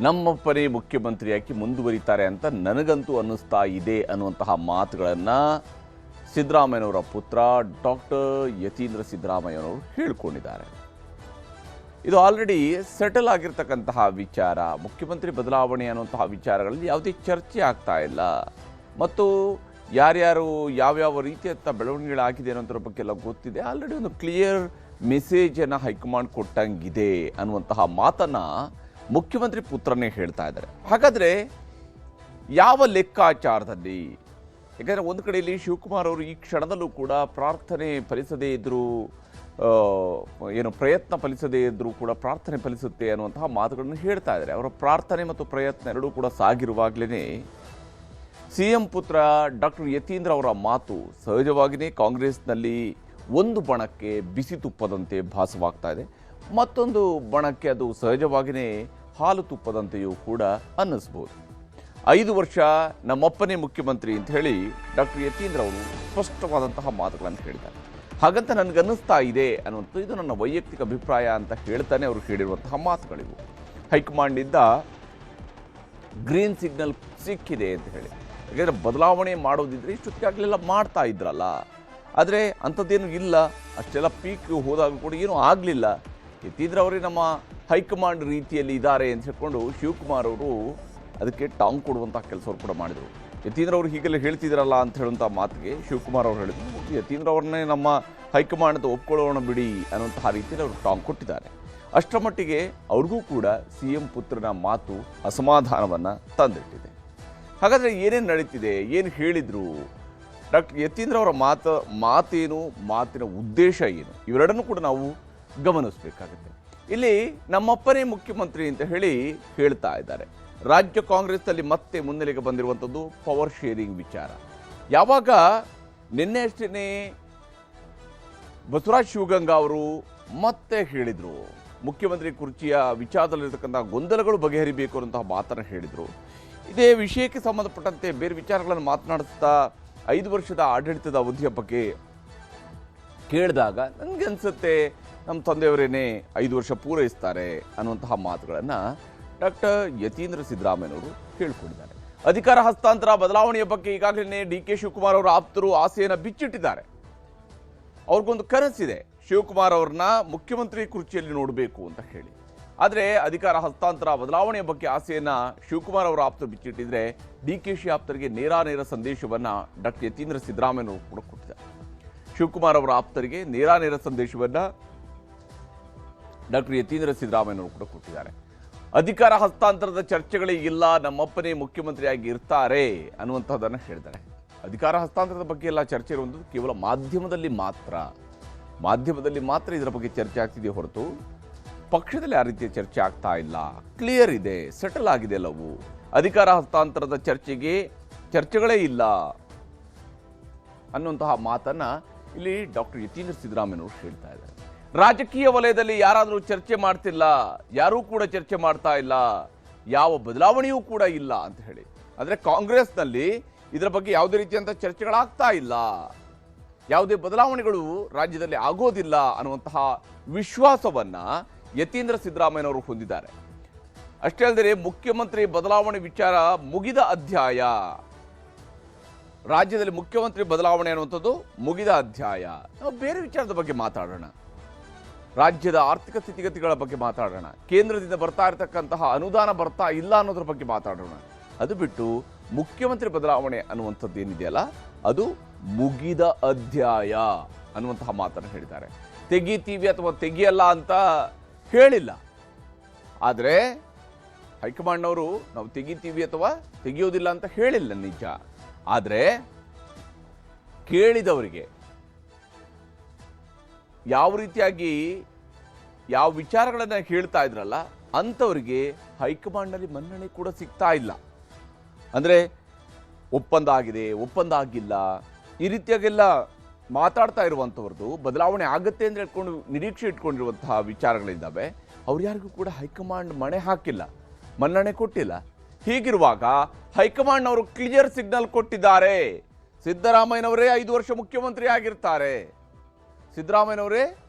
ನಮ್ಮಪ್ಪನೇ ಮುಖ್ಯಮಂತ್ರಿಯಾಗಿ ಮುಂದುವರಿತಾರೆ ಅಂತ ನನಗಂತೂ ಅನ್ನಿಸ್ತಾ ಇದೆ ಅನ್ನುವಂತಹ ಮಾತುಗಳನ್ನು ಸಿದ್ದರಾಮಯ್ಯನವರ ಪುತ್ರ ಡಾಕ್ಟರ್ ಯತೀಂದ್ರ ಸಿದ್ದರಾಮಯ್ಯನವರು ಹೇಳಿಕೊಂಡಿದ್ದಾರೆ. ಇದು ಆಲ್ರೆಡಿ ಸೆಟಲ್ ಆಗಿರ್ತಕ್ಕಂತಹ ವಿಚಾರ. ಮುಖ್ಯಮಂತ್ರಿ ಬದಲಾವಣೆ ಅನ್ನುವಂತಹ ವಿಚಾರಗಳಲ್ಲಿ ಯಾವುದೇ ಚರ್ಚೆ ಆಗ್ತಾ ಇಲ್ಲ ಮತ್ತು ಯಾರ್ಯಾರು ಯಾವ್ಯಾವ ರೀತಿಯಂಥ ಬೆಳವಣಿಗೆಗಳಾಗಿದೆ ಅನ್ನೋದ್ರ ಬಗ್ಗೆ ಎಲ್ಲ ಗೊತ್ತಿದೆ. ಆಲ್ರೆಡಿ ಒಂದು ಕ್ಲಿಯರ್ ಮೆಸೇಜನ್ನು ಹೈಕಮಾಂಡ್ ಕೊಟ್ಟಂಗಿದೆ ಅನ್ನುವಂತಹ ಮಾತನ್ನು ಮುಖ್ಯಮಂತ್ರಿ ಪುತ್ರನೇ ಹೇಳ್ತಾ ಇದ್ದಾರೆ. ಹಾಗಾದರೆ ಯಾವ ಲೆಕ್ಕಾಚಾರದಲ್ಲಿ? ಯಾಕಂದರೆ ಒಂದು ಕಡೆಯಲ್ಲಿ ಶಿವಕುಮಾರ್ ಅವರು ಈ ಕ್ಷಣದಲ್ಲೂ ಕೂಡ ಪ್ರಾರ್ಥನೆ ಫಲಿಸದೇ ಇದ್ದರೂ ಪ್ರಯತ್ನ ಫಲಿಸದೇ ಇದ್ದರೂ ಕೂಡ ಪ್ರಾರ್ಥನೆ ಫಲಿಸುತ್ತೆ ಅನ್ನುವಂತಹ ಮಾತುಗಳನ್ನು ಹೇಳ್ತಾ ಇದ್ದಾರೆ. ಅವರ ಪ್ರಾರ್ಥನೆ ಮತ್ತು ಪ್ರಯತ್ನ ಎರಡೂ ಕೂಡ ಸಾಗಿರುವಾಗಲೇ CM ಪುತ್ರ ಡಾಕ್ಟರ್ ಯತೀಂದ್ರ ಅವರ ಮಾತು ಸಹಜವಾಗಿಯೇ ಕಾಂಗ್ರೆಸ್ನಲ್ಲಿ ಒಂದು ಬಣಕ್ಕೆ ಬಿಸಿ ತುಪ್ಪದಂತೆ ಭಾಸವಾಗ್ತಾ ಇದೆ, ಮತ್ತೊಂದು ಬಣಕ್ಕೆ ಅದು ಸಹಜವಾಗಿಯೇ ಹಾಲು ತುಪ್ಪದಂತೆಯೂ ಕೂಡ ಅನ್ನಿಸ್ಬೋದು. 5 ವರ್ಷ ನಮ್ಮಪ್ಪನೇ ಮುಖ್ಯಮಂತ್ರಿ ಅಂತ ಹೇಳಿ ಡಾಕ್ಟರ್ ಯತೀಂದ್ರ ಅವರು ಸ್ಪಷ್ಟವಾದಂತಹ ಮಾತುಗಳನ್ನು ಹೇಳಿದ್ದಾರೆ. ಹಾಗಂತ ನನಗನ್ನಿಸ್ತಾ ಇದೆ ಅನ್ನುವಂಥದ್ದು ಇದು ನನ್ನ ವೈಯಕ್ತಿಕ ಅಭಿಪ್ರಾಯ ಅಂತ ಹೇಳ್ತಾನೆ ಅವರು ಹೇಳಿರುವಂತಹ ಮಾತುಗಳಿವು. ಹೈಕಮಾಂಡಿಂದ ಗ್ರೀನ್ ಸಿಗ್ನಲ್ ಸಿಕ್ಕಿದೆ ಅಂತ ಹೇಳಿ. ಯಾಕೆಂದರೆ ಬದಲಾವಣೆ ಮಾಡೋದಿದ್ರೆ ಇಷ್ಟೊತ್ತಿಗಾಗಲೆಲ್ಲ ಮಾಡ್ತಾ ಇದ್ರಲ್ಲ, ಆದರೆ ಅಂಥದ್ದೇನು ಇಲ್ಲ. ಅಷ್ಟೆಲ್ಲ ಪೀಕ್ ಹೋದಾಗ ಕೂಡ ಏನೂ ಆಗಲಿಲ್ಲ. ಯತೀಂದ್ರ ಅವರೇ ನಮ್ಮ ಹೈಕಮಾಂಡ್ ರೀತಿಯಲ್ಲಿ ಇದ್ದಾರೆ ಅಂತ ಹೇಳ್ಕೊಂಡು ಶಿವಕುಮಾರ್ ಅವರು ಅದಕ್ಕೆ ಟಾಂಗ್ ಕೊಡುವಂಥ ಕೆಲಸವರು ಕೂಡ ಮಾಡಿದರು. ಯತೀಂದ್ರ ಅವರು ಹೀಗೆಲ್ಲ ಹೇಳ್ತಿದ್ರಲ್ಲ ಅಂತ ಹೇಳುವಂಥ ಮಾತಿಗೆ ಶಿವಕುಮಾರ್ ಅವರು ಹೇಳಿದ್ರು, ಯತೀಂದ್ರ ಅವ್ರನ್ನೇ ನಮ್ಮ ಹೈಕಮಾಂಡ್ ಅಂತ ಒಪ್ಕೊಳ್ಳೋಣ ಬಿಡಿ ಅನ್ನುವಂತಹ ರೀತಿಯಲ್ಲಿ ಅವರು ಟಾಂಗ್ ಕೊಟ್ಟಿದ್ದಾರೆ. ಅಷ್ಟರ ಮಟ್ಟಿಗೆ ಅವ್ರಿಗೂ ಕೂಡ CM ಪುತ್ರನ ಮಾತು ಅಸಮಾಧಾನವನ್ನು ತಂದಿಟ್ಟಿದೆ. ಹಾಗಾದರೆ ಏನೇನು ನಡೀತಿದೆ, ಏನು ಹೇಳಿದರು ಡಾಕ್ಟರ್ ಯತೀಂದ್ರ ಅವರ ಮಾತೇನು, ಮಾತಿನ ಉದ್ದೇಶ ಏನು, ಇವೆರಡನ್ನೂ ಕೂಡ ನಾವು ಗಮನಿಸಬೇಕಾಗುತ್ತೆ. ಇಲ್ಲಿ ನಮ್ಮಪ್ಪನೇ ಮುಖ್ಯಮಂತ್ರಿ ಅಂತ ಹೇಳ್ತಾ ಇದ್ದಾರೆ. ರಾಜ್ಯ ಕಾಂಗ್ರೆಸ್ನಲ್ಲಿ ಮತ್ತೆ ಮುನ್ನೆಲೆಗೆ ಬಂದಿರುವಂಥದ್ದು ಪವರ್ ಶೇರಿಂಗ್ ವಿಚಾರ. ಯಾವಾಗ ನಿನ್ನೆ ಅಷ್ಟೇ ಬಸವರಾಜ್ ಶಿವಗಂಗಾ ಅವರು ಮತ್ತೆ ಹೇಳಿದರು, ಮುಖ್ಯಮಂತ್ರಿ ಕುರ್ಚಿಯ ವಿಚಾರದಲ್ಲಿರ್ತಕ್ಕಂಥ ಗೊಂದಲಗಳು ಬಗೆಹರಿಬೇಕು ಅನ್ನುವಂತಹ ಮಾತನ್ನು ಹೇಳಿದರು. ಇದೇ ವಿಷಯಕ್ಕೆ ಸಂಬಂಧಪಟ್ಟಂತೆ ಬೇರೆ ವಿಚಾರಗಳನ್ನು ಮಾತನಾಡಿಸ್ತಾ 5 ವರ್ಷದ ಆಡಳಿತದ ಅವಧಿಯ ಬಗ್ಗೆ ಕೇಳಿದಾಗ ನನಗೆ ಅನಿಸುತ್ತೆ ನಮ್ಮ ತಂದೆಯವರೇನೆ 5 ವರ್ಷ ಪೂರೈಸ್ತಾರೆ ಅನ್ನುವಂತಹ ಮಾತುಗಳನ್ನು ಡಾಕ್ಟರ್ ಯತೀಂದ್ರ ಸಿದ್ದರಾಮಯ್ಯನವರು ಹೇಳಿಕೊಂಡಿದ್ದಾರೆ. ಅಧಿಕಾರ ಹಸ್ತಾಂತರ ಬದಲಾವಣೆಯ ಬಗ್ಗೆ ಈಗಾಗಲೇ DK ಶಿವಕುಮಾರ್ ಅವರ ಆಪ್ತರು ಆಸೆಯನ್ನು ಬಿಚ್ಚಿಟ್ಟಿದ್ದಾರೆ. ಅವ್ರಿಗೊಂದು ಕನಸಿದೆ, ಶಿವಕುಮಾರ್ ಅವ್ರನ್ನ ಮುಖ್ಯಮಂತ್ರಿ ಕುರ್ಚಿಯಲ್ಲಿ ನೋಡಬೇಕು ಅಂತ ಹೇಳಿ. ಆದರೆ ಅಧಿಕಾರ ಹಸ್ತಾಂತರ ಬದಲಾವಣೆಯ ಬಗ್ಗೆ ಆಸೆಯನ್ನು ಶಿವಕುಮಾರ್ ಅವರ ಆಪ್ತರು ಬಿಚ್ಚಿಟ್ಟಿದ್ರೆ DKಶಿ ಆಪ್ತರಿಗೆ ನೇರ ಸಂದೇಶವನ್ನು ಡಾಕ್ಟರ್ ಯತೀಂದ್ರ ಸಿದ್ದರಾಮಯ್ಯನವರು ಕೂಡ ಕೊಟ್ಟಿದ್ದಾರೆ. ಶಿವಕುಮಾರ್ ಅವರ ಆಪ್ತರಿಗೆ ನೇರ ಸಂದೇಶವನ್ನು ಡಾಕ್ಟರ್ ಯತೀಂದ್ರ ಸಿದ್ದರಾಮಯ್ಯನವರು ಕೂಡ ಕೊಟ್ಟಿದ್ದಾರೆ. ಅಧಿಕಾರ ಹಸ್ತಾಂತರದ ಚರ್ಚೆಗಳೇ ಇಲ್ಲ, ನಮ್ಮಪ್ಪನೇ ಮುಖ್ಯಮಂತ್ರಿಯಾಗಿ ಇರ್ತಾರೆ ಅನ್ನುವಂಥದ್ದನ್ನು ಹೇಳಿದ್ದಾರೆ. ಅಧಿಕಾರ ಹಸ್ತಾಂತರದ ಬಗ್ಗೆ ಎಲ್ಲ ಚರ್ಚೆ ಇರುವಂಥದ್ದು ಕೇವಲ ಮಾಧ್ಯಮದಲ್ಲಿ ಮಾತ್ರ ಇದರ ಬಗ್ಗೆ ಚರ್ಚೆ ಆಗ್ತಿದೆ ಹೊರತು ಪಕ್ಷದಲ್ಲಿ ಆ ರೀತಿಯ ಚರ್ಚೆ ಆಗ್ತಾ ಇಲ್ಲ. ಕ್ಲಿಯರ್ ಇದೆ, ಸೆಟಲ್ ಆಗಿದೆ ಎಲ್ಲವೂ. ಅಧಿಕಾರ ಹಸ್ತಾಂತರದ ಚರ್ಚೆಗಳೇ ಇಲ್ಲ ಅನ್ನುವಂತಹ ಮಾತನ್ನು ಇಲ್ಲಿ ಡಾಕ್ಟರ್ ಯತೀಂದ್ರ ಸಿದ್ದರಾಮಯ್ಯನವರು ಹೇಳ್ತಾ ಇದ್ದಾರೆ. ರಾಜಕೀಯ ವಲಯದಲ್ಲಿ ಯಾರಾದರೂ ಚರ್ಚೆ ಮಾಡ್ತಿಲ್ಲ, ಯಾರೂ ಕೂಡ ಚರ್ಚೆ ಮಾಡ್ತಾ ಇಲ್ಲ, ಯಾವ ಬದಲಾವಣೆಯೂ ಕೂಡ ಇಲ್ಲ ಅಂತ ಹೇಳಿ. ಅಂದರೆ ಕಾಂಗ್ರೆಸ್ನಲ್ಲಿ ಇದರ ಬಗ್ಗೆ ಯಾವುದೇ ರೀತಿಯಂಥ ಚರ್ಚೆಗಳಾಗ್ತಾ ಇಲ್ಲ, ಯಾವುದೇ ಬದಲಾವಣೆಗಳು ರಾಜ್ಯದಲ್ಲಿ ಆಗೋದಿಲ್ಲ ಅನ್ನುವಂತಹ ವಿಶ್ವಾಸವನ್ನು ಯತೀಂದ್ರ ಸಿದ್ದರಾಮಯ್ಯನವರು ಹೊಂದಿದ್ದಾರೆ. ಅಷ್ಟೇ ಅಲ್ಲದೆ ಮುಖ್ಯಮಂತ್ರಿ ಬದಲಾವಣೆ ವಿಚಾರ ಮುಗಿದ ಅಧ್ಯಾಯ. ರಾಜ್ಯದಲ್ಲಿ ಮುಖ್ಯಮಂತ್ರಿ ಬದಲಾವಣೆ ಅನ್ನುವಂಥದ್ದು ಮುಗಿದ ಅಧ್ಯಾಯ. ನಾವು ಬೇರೆ ವಿಚಾರದ ಬಗ್ಗೆ ಮಾತಾಡೋಣ. ರಾಜ್ಯದ ಆರ್ಥಿಕ ಸ್ಥಿತಿಗತಿಗಳ ಬಗ್ಗೆ ಮಾತಾಡೋಣ. ಕೇಂದ್ರದಿಂದ ಬರ್ತಾ ಇರತಕ್ಕಂತಹ ಅನುದಾನ ಬರ್ತಾ ಇಲ್ಲ ಅನ್ನೋದ್ರ ಬಗ್ಗೆ ಮಾತಾಡೋಣ. ಅದು ಬಿಟ್ಟು ಮುಖ್ಯಮಂತ್ರಿ ಬದಲಾವಣೆ ಅನ್ನುವಂಥದ್ದು ಏನಿದೆಯಲ್ಲ ಅದು ಮುಗಿದ ಅಧ್ಯಾಯ ಅನ್ನುವಂತಹ ಮಾತನ್ನು ಹೇಳಿದ್ದಾರೆ. ತೆಗಿತೀವಿ ಅಥವಾ ತೆಗಿಯಲ್ಲ ಅಂತ ಹೇಳಿಲ್ಲ. ಆದರೆ ಹೈಕಮಾಂಡ್ನವರು ನಾವು ತೆಗಿತೀವಿ ಅಥವಾ ತೆಗಿಯೋದಿಲ್ಲ ಅಂತ ಹೇಳಿಲ್ಲ ನಿಜ. ಆದರೆ ಕೇಳಿದವರಿಗೆ ಯಾವ ರೀತಿಯಾಗಿ ಯಾವ ವಿಚಾರಗಳನ್ನು ಹೇಳ್ತಾ ಇದ್ರಲ್ಲ ಅಂಥವರಿಗೆ ಹೈಕಮಾಂಡ್ನಲ್ಲಿ ಮನ್ನಣೆ ಕೂಡ ಸಿಗ್ತಾ ಇಲ್ಲ. ಅಂದರೆ ಒಪ್ಪಂದ ಆಗಿದೆ, ಒಪ್ಪಂದ ಆಗಿಲ್ಲ, ಈ ರೀತಿಯಾಗೆಲ್ಲ ಮಾತಾಡ್ತಾ ಇರುವಂಥವ್ರದ್ದು ಬದಲಾವಣೆ ಆಗುತ್ತೆ ಅಂತ ಹೇಳ್ಕೊಂಡು ನಿರೀಕ್ಷೆ ಇಟ್ಕೊಂಡಿರುವಂತಹ ವಿಚಾರಗಳಿದ್ದಾವೆ. ಅವ್ರು ಯಾರಿಗೂ ಕೂಡ ಹೈಕಮಾಂಡ್ ಮಣೆ ಹಾಕಿಲ್ಲ, ಮನ್ನಣೆ ಕೊಟ್ಟಿಲ್ಲ. ಹೀಗಿರುವಾಗ ಹೈಕಮಾಂಡ್ನವರು ಕ್ಲಿಯರ್ ಸಿಗ್ನಲ್ ಕೊಟ್ಟಿದ್ದಾರೆ. ಸಿದ್ದರಾಮಯ್ಯನವರೇ 5 ವರ್ಷ ಮುಖ್ಯಮಂತ್ರಿ ಆಗಿರ್ತಾರೆ, ಸಿದ್ದರಾಮಯ್ಯನವರೇ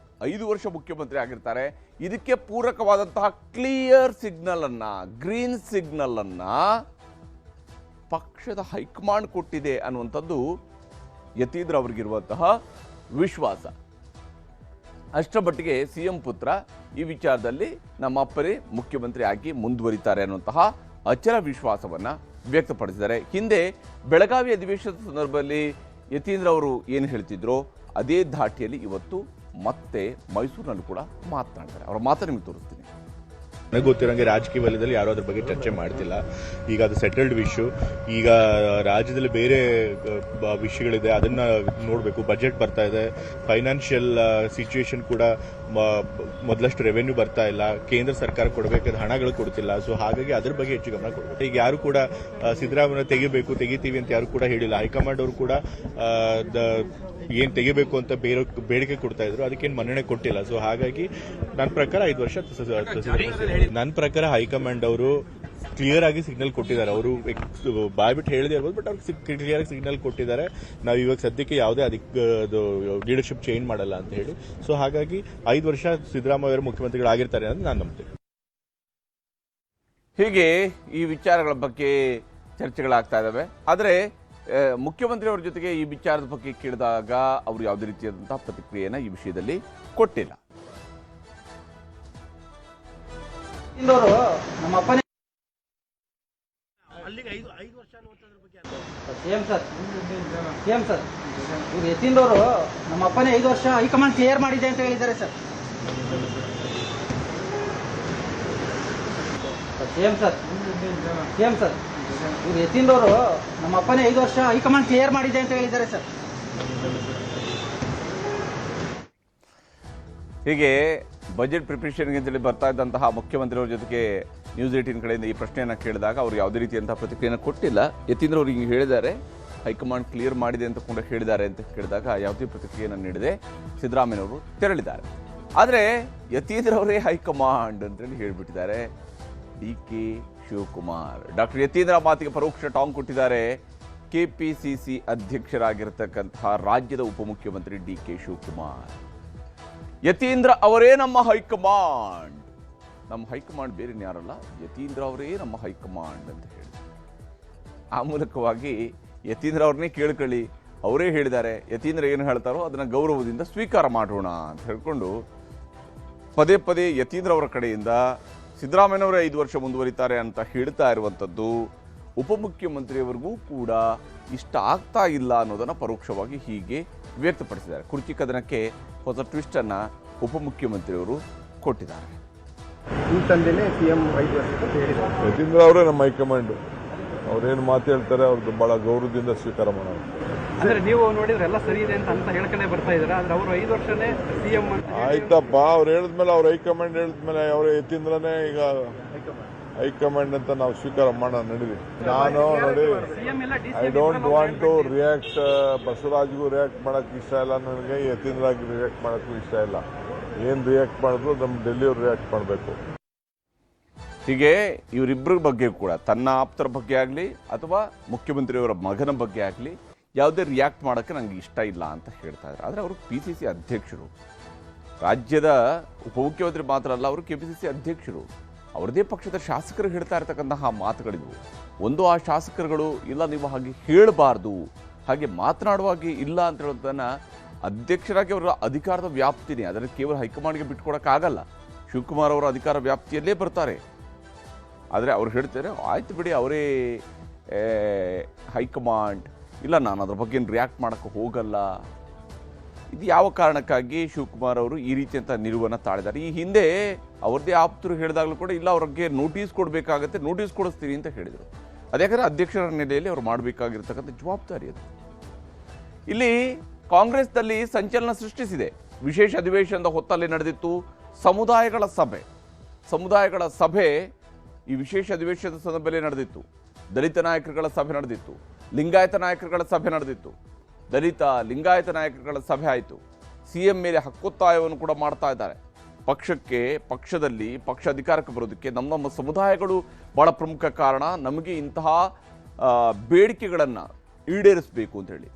5 ವರ್ಷ ಮುಖ್ಯಮಂತ್ರಿ ಆಗಿರ್ತಾರೆ. ಇದಕ್ಕೆ ಪೂರಕವಾದಂತಹ ಕ್ಲಿಯರ್ ಸಿಗ್ನಲ್ ಅನ್ನ, ಗ್ರೀನ್ ಸಿಗ್ನಲ್ ಅನ್ನ ಪಕ್ಷದ ಹೈಕಮಾಂಡ್ ಕೊಟ್ಟಿದೆ ಅನ್ನುವಂಥದ್ದು ಯತೀಂದ್ರ ಅವರಿಗಿರುವಂತಹ ವಿಶ್ವಾಸ. ಅಷ್ಟರ ಮಟ್ಟಿಗೆ ಸಿಎಂ ಪುತ್ರ ಈ ವಿಚಾರದಲ್ಲಿ ನಮ್ಮ ಅಪ್ಪರೇ ಮುಖ್ಯಮಂತ್ರಿ ಆಗಿ ಮುಂದುವರಿತಾರೆ ಅನ್ನುವಂತಹ ಅಚಲ ವಿಶ್ವಾಸವನ್ನ ವ್ಯಕ್ತಪಡಿಸಿದ್ದಾರೆ. ಹಿಂದೆ ಬೆಳಗಾವಿ ಅಧಿವೇಶನದ ಸಂದರ್ಭದಲ್ಲಿ ಯತೀಂದ್ರ ಅವರು ಏನು ಹೇಳ್ತಿದ್ರೋ ಅದೇ ಧಾಟಿಯಲ್ಲಿ ಇವತ್ತು ಮತ್ತೆ ಮೈಸೂರಿನಲ್ಲೂ ಕೂಡ ಮಾತನಾಡ್ತಾರೆ. ಅವರ ಮಾತು ನಿಮಗೆ ತೋರಿಸ್ತೀನಿ. ನನಗೆ ಗೊತ್ತಿರೋಂಗೆ ರಾಜಕೀಯ ವಲಯದಲ್ಲಿ ಯಾರು ಅದ್ರ ಬಗ್ಗೆ ಚರ್ಚೆ ಮಾಡ್ತಿಲ್ಲ. ಈಗ ಅದು ಸೆಟಲ್ಡ್ ವಿಷಯ. ಈಗ ರಾಜ್ಯದಲ್ಲಿ ಬೇರೆ ವಿಷಯಗಳಿದೆ, ಅದನ್ನ ನೋಡಬೇಕು. ಬಜೆಟ್ ಬರ್ತಾ ಇದೆ, ಫೈನಾನ್ಷಿಯಲ್ ಸಿಚುವೇಶನ್ ಕೂಡ ಮೊದಲಷ್ಟು ರೆವೆನ್ಯೂ ಬರ್ತಾ ಇಲ್ಲ, ಕೇಂದ್ರ ಸರ್ಕಾರ ಕೊಡಬೇಕಾದ ಹಣಗಳು ಕೊಡ್ತಿಲ್ಲ. ಸೊ ಹಾಗಾಗಿ ಅದ್ರ ಬಗ್ಗೆ ಹೆಚ್ಚು ಗಮನ ಕೊಡಬೇಕು. ಈಗ ಯಾರು ಕೂಡ ಸಿದ್ದರಾಮಯ್ಯ ತೆಗಿತೀವಿ ಅಂತ ಯಾರು ಕೂಡ ಹೇಳಿಲ್ಲ. ಹೈಕಮಾಂಡ್ ಅವರು ಕೂಡ ಏನ್ ತೆಗಿಬೇಕು ಅಂತ ಬೇಡಿಕೆ ಕೊಡ್ತಾ ಇದ್ರು, ಅದಕ್ಕೇನು ಮನ್ನಣೆ ಕೊಟ್ಟಿಲ್ಲ. ಸೊ ಹಾಗಾಗಿ ನನ್ನ ಪ್ರಕಾರ 5 ವರ್ಷ ನನ್ನ ಪ್ರಕಾರ ಹೈಕಮಾಂಡ್ ಅವರು ಕ್ಲಿಯರ್ ಆಗಿ ಸಿಗ್ನಲ್ ಕೊಟ್ಟಿದ್ದಾರೆ. ಅವರು ಬಾಯ್ಬಿಟ್ಟು ಹೇಳದೇ ಇರ್ಬೋದು, ಬಟ್ ಅವ್ರಿಗೆ ಕ್ಲಿಯರ್ ಆಗಿ ಸಿಗ್ನಲ್ ಕೊಟ್ಟಿದ್ದಾರೆ. ನಾವು ಇವಾಗ ಸದ್ಯಕ್ಕೆ ಯಾವುದೇ ಲೀಡರ್ಶಿಪ್ ಚೇಂಜ್ ಮಾಡಲ್ಲ ಅಂತ ಹೇಳಿ. ಸೊ ಹಾಗಾಗಿ 5 ವರ್ಷ ಸಿದ್ದರಾಮಯ್ಯ ಅವರು ಮುಖ್ಯಮಂತ್ರಿಗಳಾಗಿರ್ತಾರೆ ಅಂತ ನಾನು ನಂಬ್ತೇನೆ. ಹೀಗೆ ಈ ವಿಚಾರಗಳ ಬಗ್ಗೆ ಚರ್ಚೆಗಳಾಗ್ತಾ ಇದ್ದಾವೆ. ಆದರೆ ಮುಖ್ಯಮಂತ್ರಿ ಅವರ ಜೊತೆಗೆ ಈ ವಿಚಾರದ ಬಗ್ಗೆ ಕೇಳಿದಾಗ ಅವರು ಯಾವುದೇ ರೀತಿಯಾದಂತಹ ಪ್ರತಿಕ್ರಿಯೆಯನ್ನು ಈ ವಿಷಯದಲ್ಲಿ ಕೊಟ್ಟಿಲ್ಲ. ನಮ್ಮ ಅಪ್ಪನೇ ಇವ್ರು ಯತೀಂದ್ರವರು ನಮ್ಮ ಅಪ್ಪನೇ 5 ವರ್ಷ ಹೈಕಮಾಂಡ್ ಕ್ಲಿಯರ್ ಮಾಡಿದೆ ಅಂತ ಹೇಳಿದ್ದಾರೆ ಸರ್. ಇವ್ರು ಯತೀಂದ್ರವರು ನಮ್ಮ ಅಪ್ಪನೇ 5 ವರ್ಷ ಹೈಕಮಾಂಡ್ ಕ್ಲಿಯರ್ ಮಾಡಿದೆ ಅಂತ ಹೇಳಿದ್ದಾರೆ ಸರ್. ಹೀಗೆ ಬಜೆಟ್ ಪ್ರಿಪರೇಷನ್ಗೆ ಅಂತೇಳಿ ಬರ್ತಾ ಇದ್ದಂತಹ ಮುಖ್ಯಮಂತ್ರಿಯವರ ಜೊತೆಗೆ ನ್ಯೂಸ್ 18 ಕಡೆಯಿಂದ ಈ ಪ್ರಶ್ನೆಯನ್ನು ಕೇಳಿದಾಗ ಅವರು ಯಾವುದೇ ರೀತಿಯಂತಹ ಪ್ರತಿಕ್ರಿಯೆಯನ್ನು ಕೊಟ್ಟಿಲ್ಲ. ಯತೀಂದ್ರ ಅವರು ಹಿಂಗೆ ಹೇಳಿದ್ದಾರೆ, ಹೈಕಮಾಂಡ್ ಕ್ಲಿಯರ್ ಮಾಡಿದೆ ಅಂತ ಕೂಡ ಹೇಳಿದ್ದಾರೆ ಅಂತ ಕೇಳಿದಾಗ ಯಾವುದೇ ಪ್ರತಿಕ್ರಿಯೆಯನ್ನು ನೀಡದೆ ಸಿದ್ದರಾಮಯ್ಯನವರು ತೆರಳಿದ್ದಾರೆ. ಆದರೆ ಯತೀಂದ್ರ ಅವರೇ ಹೈಕಮಾಂಡ್ ಅಂತೇಳಿ ಹೇಳಿಬಿಟ್ಟಿದ್ದಾರೆ DK ಶಿವಕುಮಾರ್. ಡಾಕ್ಟರ್ ಯತೀಂದ್ರ ಮಾತಿಗೆ ಪರೋಕ್ಷ ಟಾಂಗ್ ಕೊಟ್ಟಿದ್ದಾರೆ KPCC ಅಧ್ಯಕ್ಷರಾಗಿರತಕ್ಕಂತಹ ರಾಜ್ಯದ ಉಪಮುಖ್ಯಮಂತ್ರಿ DK ಶಿವಕುಮಾರ್. ಯತೀಂದ್ರ ಅವರೇ ನಮ್ಮ ಹೈಕಮಾಂಡ್, ನಮ್ಮ ಹೈಕಮಾಂಡ್ ಬೇರೆ ಯಾರಲ್ಲ, ಯತೀಂದ್ರ ಅವರೇ ನಮ್ಮ ಹೈಕಮಾಂಡ್ ಅಂತ ಹೇಳಿ ಆ ಮೂಲಕವಾಗಿ ಯತೀಂದ್ರ ಅವ್ರನ್ನೇ ಕೇಳ್ಕೊಳ್ಳಿ, ಅವರೇ ಹೇಳಿದ್ದಾರೆ, ಯತೀಂದ್ರ ಏನು ಹೇಳ್ತಾರೋ ಅದನ್ನು ಗೌರವದಿಂದ ಸ್ವೀಕಾರ ಮಾಡೋಣ ಅಂತ ಹೇಳ್ಕೊಂಡು ಪದೇ ಪದೇ ಯತೀಂದ್ರ ಅವರ ಕಡೆಯಿಂದ ಸಿದ್ದರಾಮಯ್ಯನವರೇ 5 ವರ್ಷ ಮುಂದುವರಿತಾರೆ ಅಂತ ಹೇಳ್ತಾ ಇರುವಂಥದ್ದು ಉಪಮುಖ್ಯಮಂತ್ರಿಯವರಿಗೂ ಕೂಡ ಇಷ್ಟ ಆಗ್ತಾ ಇಲ್ಲ ಅನ್ನೋದನ್ನು ಪರೋಕ್ಷವಾಗಿ ಹೀಗೆ ವ್ಯಕ್ತಪಡಿಸಿದ್ದಾರೆ. ಕುರ್ಚಿ ಕದನಕ್ಕೆ ಹೊಸ ಟ್ವಿಸ್ಟ್ ಅನ್ನ ಉಪಮುಖ್ಯಮಂತ್ರಿಯವರು ಕೊಟ್ಟಿದ್ದಾರೆ. ಈ ಸಂದೇನೆ ಸಿಎಂ 5 ವರ್ಷಕ್ಕೆ ಹೇಳಿದ್ದಾರೆ. ಯತೀಂದ್ರ ಅವರೇ ನಮ್ಮ ಹೈಕಮಾಂಡ್, ಅವ್ರೇನು ಮಾತು ಹೇಳ್ತಾರೆ ಅವ್ರದ್ದು ಬಹಳ ಗೌರವದಿಂದ ಸ್ವೀಕಾರ ಮಾಡೋಣ. ಅಂದ್ರೆ ನೀವು ನೋಡಿದ್ರೆ ಎಲ್ಲ ಸರಿ ಇದೆ ಅಂತ ಹೇಳ್ಕೊಂಡೇ ಬರ್ತಾ ಇದ್ದಾರೆ, ಆದ್ರೆ ಅವರು 5 ವರ್ಷನೇ ಸಿಎಂ ಅಂತ. ಆಯ್ತಪ್ಪ, ಅವ್ರು ಹೇಳಿದ್ಮೇಲೆ ಅವ್ರ ಹೈಕಮಾಂಡ್ ಹೇಳಿದ್ಮೇಲೆ ಅವ್ರ ಯತೀಂದ್ರನೇ ಈಗ ಹೈಕಮಾಂಡ್ ಅಂತ ನಾವು ಸ್ವೀಕಾರ ಮಾಡೋಣ. ನಡೀಲಿ. ನಾನು ನೋಡಿ, I don't want to react. ಬಸವರಾಜ್ಗೂ ರಿಯಾಕ್ಟ್ ಮಾಡಕ್ ಇಷ್ಟ ಇಲ್ಲ ನನಗೆ, ಯತೀಂದ್ರಾಗಿ ರಿಯಾಕ್ಟ್ ಮಾಡಕ್ಕೂ ಇಷ್ಟ ಇಲ್ಲ. ಏನ್ ರಿಯಾಕ್ಟ್ ಮಾಡಿದ್ರು ನಮ್ಮ ಡೆಲ್ಲಿಯವ್ರು ರಿಯಾಕ್ಟ್ ಮಾಡಬೇಕು. ಹೀಗೆ ಇವರಿಬ್ಬರ ಬಗ್ಗೆ ಕೂಡ ತನ್ನ ಆಪ್ತರ ಬಗ್ಗೆ ಆಗಲಿ ಅಥವಾ ಮುಖ್ಯಮಂತ್ರಿಯವರ ಮಗನ ಬಗ್ಗೆ ಆಗಲಿ ಯಾವುದೇ ರಿಯಾಕ್ಟ್ ಮಾಡೋಕ್ಕೆ ನನಗೆ ಇಷ್ಟ ಇಲ್ಲ ಅಂತ ಹೇಳ್ತಾ ಇದ್ದಾರೆ. ಆದರೆ ಅವರು PCC ಅಧ್ಯಕ್ಷರು, ರಾಜ್ಯದ ಉಪಮುಖ್ಯಮಂತ್ರಿ ಮಾತ್ರ ಅಲ್ಲ, ಅವರು KPCC ಅಧ್ಯಕ್ಷರು. ಅವ್ರದೇ ಪಕ್ಷದ ಶಾಸಕರು ಹೇಳ್ತಾ ಇರ್ತಕ್ಕಂತಹ ಮಾತುಗಳಿದ್ವು. ಒಂದು ಆ ಶಾಸಕರುಗಳು ಇಲ್ಲ ನೀವು ಹಾಗೆ ಹೇಳಬಾರ್ದು, ಹಾಗೆ ಮಾತನಾಡುವಾಗಿ ಇಲ್ಲ ಅಂತ ಹೇಳೋದನ್ನು ಅಧ್ಯಕ್ಷರಾಗಿ ಅವರ ಅಧಿಕಾರದ ವ್ಯಾಪ್ತಿನೇ, ಅದನ್ನು ಕೇವಲ ಹೈಕಮಾಂಡ್ಗೆ ಬಿಟ್ಕೊಡೋಕ್ಕಾಗಲ್ಲ. ಶಿವಕುಮಾರ್ ಅವರ ಅಧಿಕಾರ ವ್ಯಾಪ್ತಿಯಲ್ಲೇ ಬರ್ತಾರೆ. ಆದರೆ ಅವ್ರು ಹೇಳ್ತಾರೆ ಆಯ್ತು ಬಿಡಿ ಅವರೇ ಹೈಕಮಾಂಡ್, ಇಲ್ಲ ನಾನು ಅದ್ರ ಬಗ್ಗೆ ರಿಯಾಕ್ಟ್ ಮಾಡೋಕ್ಕೆ ಹೋಗಲ್ಲ. ಇದು ಯಾವ ಕಾರಣಕ್ಕಾಗಿ ಶಿವಕುಮಾರ್ ಅವರು ಈ ರೀತಿಯಂಥ ನಿಲುವನ್ನು ತಾಳಿದ್ದಾರೆ? ಈ ಹಿಂದೆ ಅವ್ರದ್ದೇ ಆಪ್ತರು ಹೇಳಿದಾಗಲೂ ಕೂಡ ಇಲ್ಲ ಅವ್ರಿಗೆ ನೋಟಿಸ್ ಕೊಡಬೇಕಾಗತ್ತೆ, ನೋಟಿಸ್ ಕೊಡಿಸ್ತೀನಿ ಅಂತ ಹೇಳಿದರು. ಅದ್ಯಾಕಂದರೆ ಅಧ್ಯಕ್ಷರ ನೆಲೆಯಲ್ಲಿ ಅವ್ರು ಮಾಡಬೇಕಾಗಿರ್ತಕ್ಕಂಥ ಜವಾಬ್ದಾರಿ ಅದು. ಇಲ್ಲಿ ಕಾಂಗ್ರೆಸ್ನಲ್ಲಿ ಸಂಚಲನ ಸೃಷ್ಟಿಸಿದೆ. ವಿಶೇಷ ಅಧಿವೇಶನದ ಹೊತ್ತಲ್ಲಿ ನಡೆದಿತ್ತು ಸಮುದಾಯಗಳ ಸಭೆ. ಈ ವಿಶೇಷ ಅಧಿವೇಶನದ ಸಂದರ್ಭದಲ್ಲಿ ನಡೆದಿತ್ತು. ದಲಿತ ನಾಯಕರುಗಳ ಸಭೆ ನಡೆದಿತ್ತು, ಲಿಂಗಾಯತ ನಾಯಕರುಗಳ ಸಭೆ ನಡೆದಿತ್ತು. ದಲಿತ ಲಿಂಗಾಯತ ನಾಯಕರುಗಳ ಸಭೆ ಆಯಿತು. CM ಮೇಲೆ ಹಕ್ಕೊತ್ತಾಯವನ್ನು ಕೂಡ ಮಾಡ್ತಾ ಇದ್ದಾರೆ. ಪಕ್ಷದಲ್ಲಿ ಪಕ್ಷ ಅಧಿಕಾರಕ್ಕೆ ಬರೋದಕ್ಕೆ ನಮ್ಮ ಸಮುದಾಯಗಳು ಬಹಳ ಪ್ರಮುಖ ಕಾರಣ, ನಮಗೆ ಇಂತಹ ಬೇಡಿಕೆಗಳನ್ನು ಈಡೇರಿಸಬೇಕು ಅಂತ ಹೇಳಿ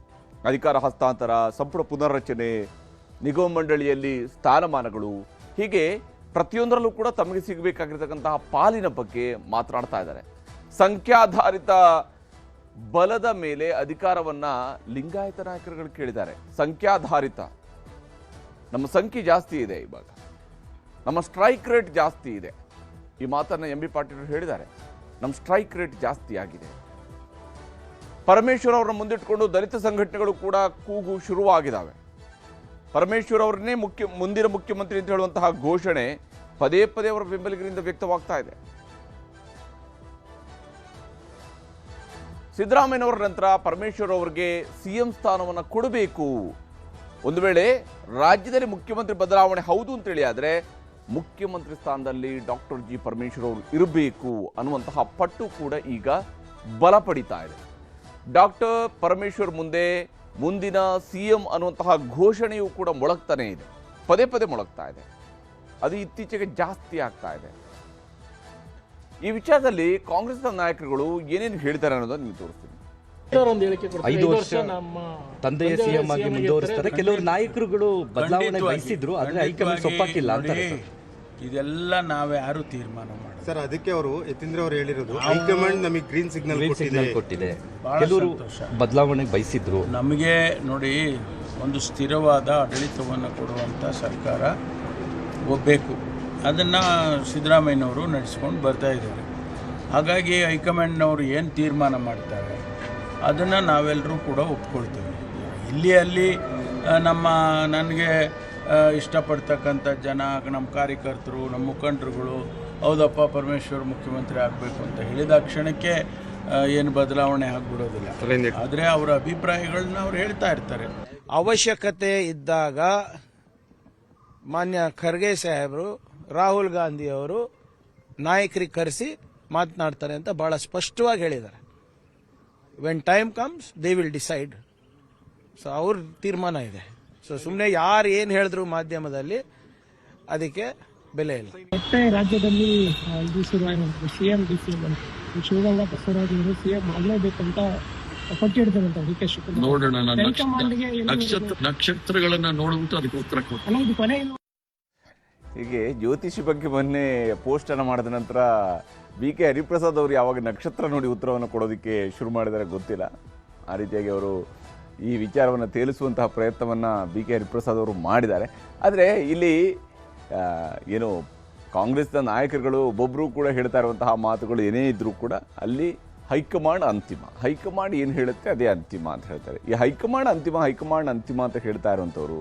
ಅಧಿಕಾರ ಹಸ್ತಾಂತರ, ಸಂಪುಟ ಪುನರ್ರಚನೆ, ನಿಗಮ ಮಂಡಳಿಯಲ್ಲಿ ಸ್ಥಾನಮಾನಗಳು, ಹೀಗೆ ಪ್ರತಿಯೊಂದರಲ್ಲೂ ಕೂಡ ತಮಗೆ ಸಿಗಬೇಕಾಗಿರ್ತಕ್ಕಂತಹ ಪಾಲಿನ ಬಗ್ಗೆ ಮಾತನಾಡ್ತಾ ಇದ್ದಾರೆ. ಸಂಖ್ಯಾಧಾರಿತ ಬಲದ ಮೇಲೆ ಅಧಿಕಾರವನ್ನ ಲಿಂಗಾಯತ ನಾಯಕರುಗಳು ಕೇಳಿದ್ದಾರೆ. ಸಂಖ್ಯಾಧಾರಿತ, ನಮ್ಮ ಸಂಖ್ಯೆ ಜಾಸ್ತಿ ಇದೆ, ಇವಾಗ ನಮ್ಮ ಸ್ಟ್ರೈಕ್ ರೇಟ್ ಜಾಸ್ತಿ ಇದೆ. ಈ ಮಾತನ್ನ ಎಂ ಬಿ ಪಾಟೀಲ್ ಹೇಳಿದ್ದಾರೆ. ನಮ್ಮ ಸ್ಟ್ರೈಕ್ ರೇಟ್ ಜಾಸ್ತಿ ಆಗಿದೆ. ಪರಮೇಶ್ವರ್ ಅವರನ್ನ ಮುಂದಿಟ್ಟುಕೊಂಡು ದಲಿತ ಸಂಘಟನೆಗಳು ಕೂಡ ಕೂಗು ಶುರುವಾಗಿದ್ದಾವೆ. ಪರಮೇಶ್ವರ್ ಅವರನ್ನೇ ಮುಂದಿನ ಮುಖ್ಯಮಂತ್ರಿ ಅಂತ ಹೇಳುವಂತಹ ಘೋಷಣೆ ಪದೇ ಪದೇ ಅವರ ಬೆಂಬಲಿಗರಿಂದ ವ್ಯಕ್ತವಾಗ್ತಾ ಇದೆ. ಸಿದ್ದರಾಮಯ್ಯನವರ ನಂತರ ಪರಮೇಶ್ವರ್ ಅವರಿಗೆ ಸಿಎಂ ಸ್ಥಾನವನ್ನು ಕೊಡಬೇಕು. ಒಂದು ವೇಳೆ ರಾಜ್ಯದಲ್ಲಿ ಮುಖ್ಯಮಂತ್ರಿ ಬದಲಾವಣೆ ಹೌದು ಅಂತೇಳಿ ಆದರೆ ಮುಖ್ಯಮಂತ್ರಿ ಸ್ಥಾನದಲ್ಲಿ ಡಾಕ್ಟರ್ ಜಿ ಪರಮೇಶ್ವರ್ ಅವರು ಇರಬೇಕು ಅನ್ನುವಂತಹ ಪಟ್ಟು ಕೂಡ ಈಗ ಬಲ ಪಡಿತಾ ಇದೆ. ಡಾಕ್ಟರ್ ಪರಮೇಶ್ವರ್ ಮುಂದೆ ಮುಂದಿನ ಸಿಎಂ ಅನ್ನುವಂತಹ ಘೋಷಣೆಯೂ ಕೂಡ ಮೊಳಗ್ತಾನೆ ಇದೆ, ಪದೇ ಪದೇ ಮೊಳಗ್ತಾ ಇದೆ. ಅದು ಇತ್ತೀಚೆಗೆ ಜಾಸ್ತಿ ಆಗ್ತಾ ಇದೆ. ಈ ವಿಚಾರದಲ್ಲಿ ಕಾಂಗ್ರೆಸ್ನ ನಾಯಕರುಗಳು ಏನೇನು ಹೇಳ್ತಾರೆ ಅನ್ನೋದನ್ನ ನಿಮಗೆ ತೋರಿಸ್ತೀನಿ. 5 ವರ್ಷ ನಮ್ಮ ತಂದೆಯ ಸಿಎಂ ಆಗಿ ಮುಂದುವರಿಸ್ತಾರೆ. ಕೆಲವರು ನಾಯಕರುಗಳು ಬದಲಾವಣೆ ಬಯಸಿದ್ರು, ಆದ್ರೆ ಹೈಕಮಾಂಡ್ ಸೊಪ್ಪಾಕಿಲ್ಲ ಅಂತಾರೆ. ಇದೆಲ್ಲ ನಾವ್ಯಾರು ತೀರ್ಮಾನ ಮಾಡಿ ಸರ್, ಅದಕ್ಕೆ ಅವರು ಯತೀಂದ್ರ ಅವರು ಹೇಳಿರೋದು ಹೈಕಮಾಂಡ್ ನಮಗೆ ಗ್ರೀನ್ ಸಿಗ್ನಲ್ ಕೊಟ್ಟಿದೆ. ಕೆಲವರು ಬದಲಾವಣೆ ಬಯಸಿದ್ರು. ನಮಗೆ ನೋಡಿ, ಒಂದು ಸ್ಥಿರವಾದ ಆಡಳಿತವನ್ನು ಕೊಡುವಂಥ ಸರ್ಕಾರ ಒಬ್ಬಬೇಕು. ಅದನ್ನು ಸಿದ್ದರಾಮಯ್ಯನವರು ನಡೆಸ್ಕೊಂಡು ಬರ್ತಾ ಇದ್ದಾರೆ. ಹಾಗಾಗಿ ಹೈಕಮಾಂಡ್ನವರು ಏನು ತೀರ್ಮಾನ ಮಾಡ್ತಾರೆ ಅದನ್ನು ನಾವೆಲ್ಲರೂ ಕೂಡ ಒಪ್ಕೊಳ್ತೇವೆ. ಇಲ್ಲಿ ಅಲ್ಲಿ ನನಗೆ ಇಷ್ಟಪಡ್ತಕ್ಕಂಥ ಜನ, ನಮ್ಮ ಕಾರ್ಯಕರ್ತರು, ನಮ್ಮ ಮುಖಂಡರುಗಳು ಹೌದಪ್ಪ ಪರಮೇಶ್ವರ್ ಮುಖ್ಯಮಂತ್ರಿ ಆಗಬೇಕು ಅಂತ ಹೇಳಿದ ಕ್ಷಣಕ್ಕೆ ಏನು ಬದಲಾವಣೆ ಆಗಿಬಿಡೋದಿಲ್ಲ. ಆದರೆ ಅವರ ಅಭಿಪ್ರಾಯಗಳನ್ನ ಅವ್ರು ಹೇಳ್ತಾ ಇರ್ತಾರೆ. ಅವಶ್ಯಕತೆ ಇದ್ದಾಗ ಮಾನ್ಯ ಖರ್ಗೆ ಸಾಹೇಬರು, ರಾಹುಲ್ ಗಾಂಧಿ ಅವರು ನಾಯಕರಿಗೆ ಕರೆಸಿ ಮಾತನಾಡ್ತಾರೆ ಅಂತ ಭಾಳ ಸ್ಪಷ್ಟವಾಗಿ ಹೇಳಿದ್ದಾರೆ. When time comes they will decide. So ಅವ್ರ ತೀರ್ಮಾನ ಇದೆ. ಸೊ ಸುಮ್ಮನೆ ಯಾರು ಏನು ಹೇಳಿದ್ರು ಮಾಧ್ಯಮದಲ್ಲಿ ಅದಕ್ಕೆ ಬೆಲೆ ಇಲ್ಲ. ಮತ್ತೆ ರಾಜ್ಯದಲ್ಲಿ ಇದು ಶುರುವಾಗಿರುತ್ತೆ ಸಿಎಂ ಡಿಸಿಎಂ ಅಂತ. ಶಿವಗಂಗಾ ಬಸವರಾಜ್ ಅವರು ಸಿಎಂ ಆಗಲೇಬೇಕಂತ ಪಟ್ಟಿಡ್ತಾರಂತ ಡಿ ಕೆ ಶಿವಕುಮಾರ್. ನೋಡೋಣ, ನಕ್ಷತ್ರಗಳನ್ನ ನೋಡ್ಬಿಟ್ಟು ಅದಕ್ಕೆ ಉತ್ತರ ಕೊಡ್ತಾರೆ. ಇದು ಕೊನೆ ಹೀಗೆ ಜ್ಯೋತಿಷಿ ಬಗ್ಗೆ ಮೊನ್ನೆ ಪೋಸ್ಟ್ ಅನ್ನು ಮಾಡಿದ ನಂತರ ಬಿ ಕೆ ಹರಿಪ್ರಸಾದ್ ಅವರು ಯಾವಾಗ ನಕ್ಷತ್ರ ನೋಡಿ ಉತ್ತರವನ್ನು ಕೊಡೋದಕ್ಕೆ ಶುರು ಮಾಡಿದರೆ ಗೊತ್ತಿಲ್ಲ. ಆ ರೀತಿಯಾಗಿ ಅವರು ಈ ವಿಚಾರವನ್ನು ತೇಲಿಸುವಂತಹ ಪ್ರಯತ್ನವನ್ನು ಬಿ ಕೆ ಹರಿಪ್ರಸಾದ್ ಅವರು ಮಾಡಿದ್ದಾರೆ. ಆದರೆ ಇಲ್ಲಿ ಏನು ಕಾಂಗ್ರೆಸ್ನ ನಾಯಕರುಗಳು ಒಬ್ಬೊಬ್ಬರು ಕೂಡ ಹೇಳ್ತಾ ಇರುವಂತಹ ಮಾತುಗಳು ಏನೇ ಇದ್ದರೂ ಕೂಡ ಅಲ್ಲಿ ಹೈಕಮಾಂಡ್ ಅಂತಿಮ, ಹೈಕಮಾಂಡ್ ಏನು ಹೇಳುತ್ತೆ ಅದೇ ಅಂತಿಮ ಅಂತ ಹೇಳ್ತಾರೆ. ಈ ಹೈಕಮಾಂಡ್ ಅಂತಿಮ ಅಂತ ಹೇಳ್ತಾ ಇರುವಂಥವ್ರು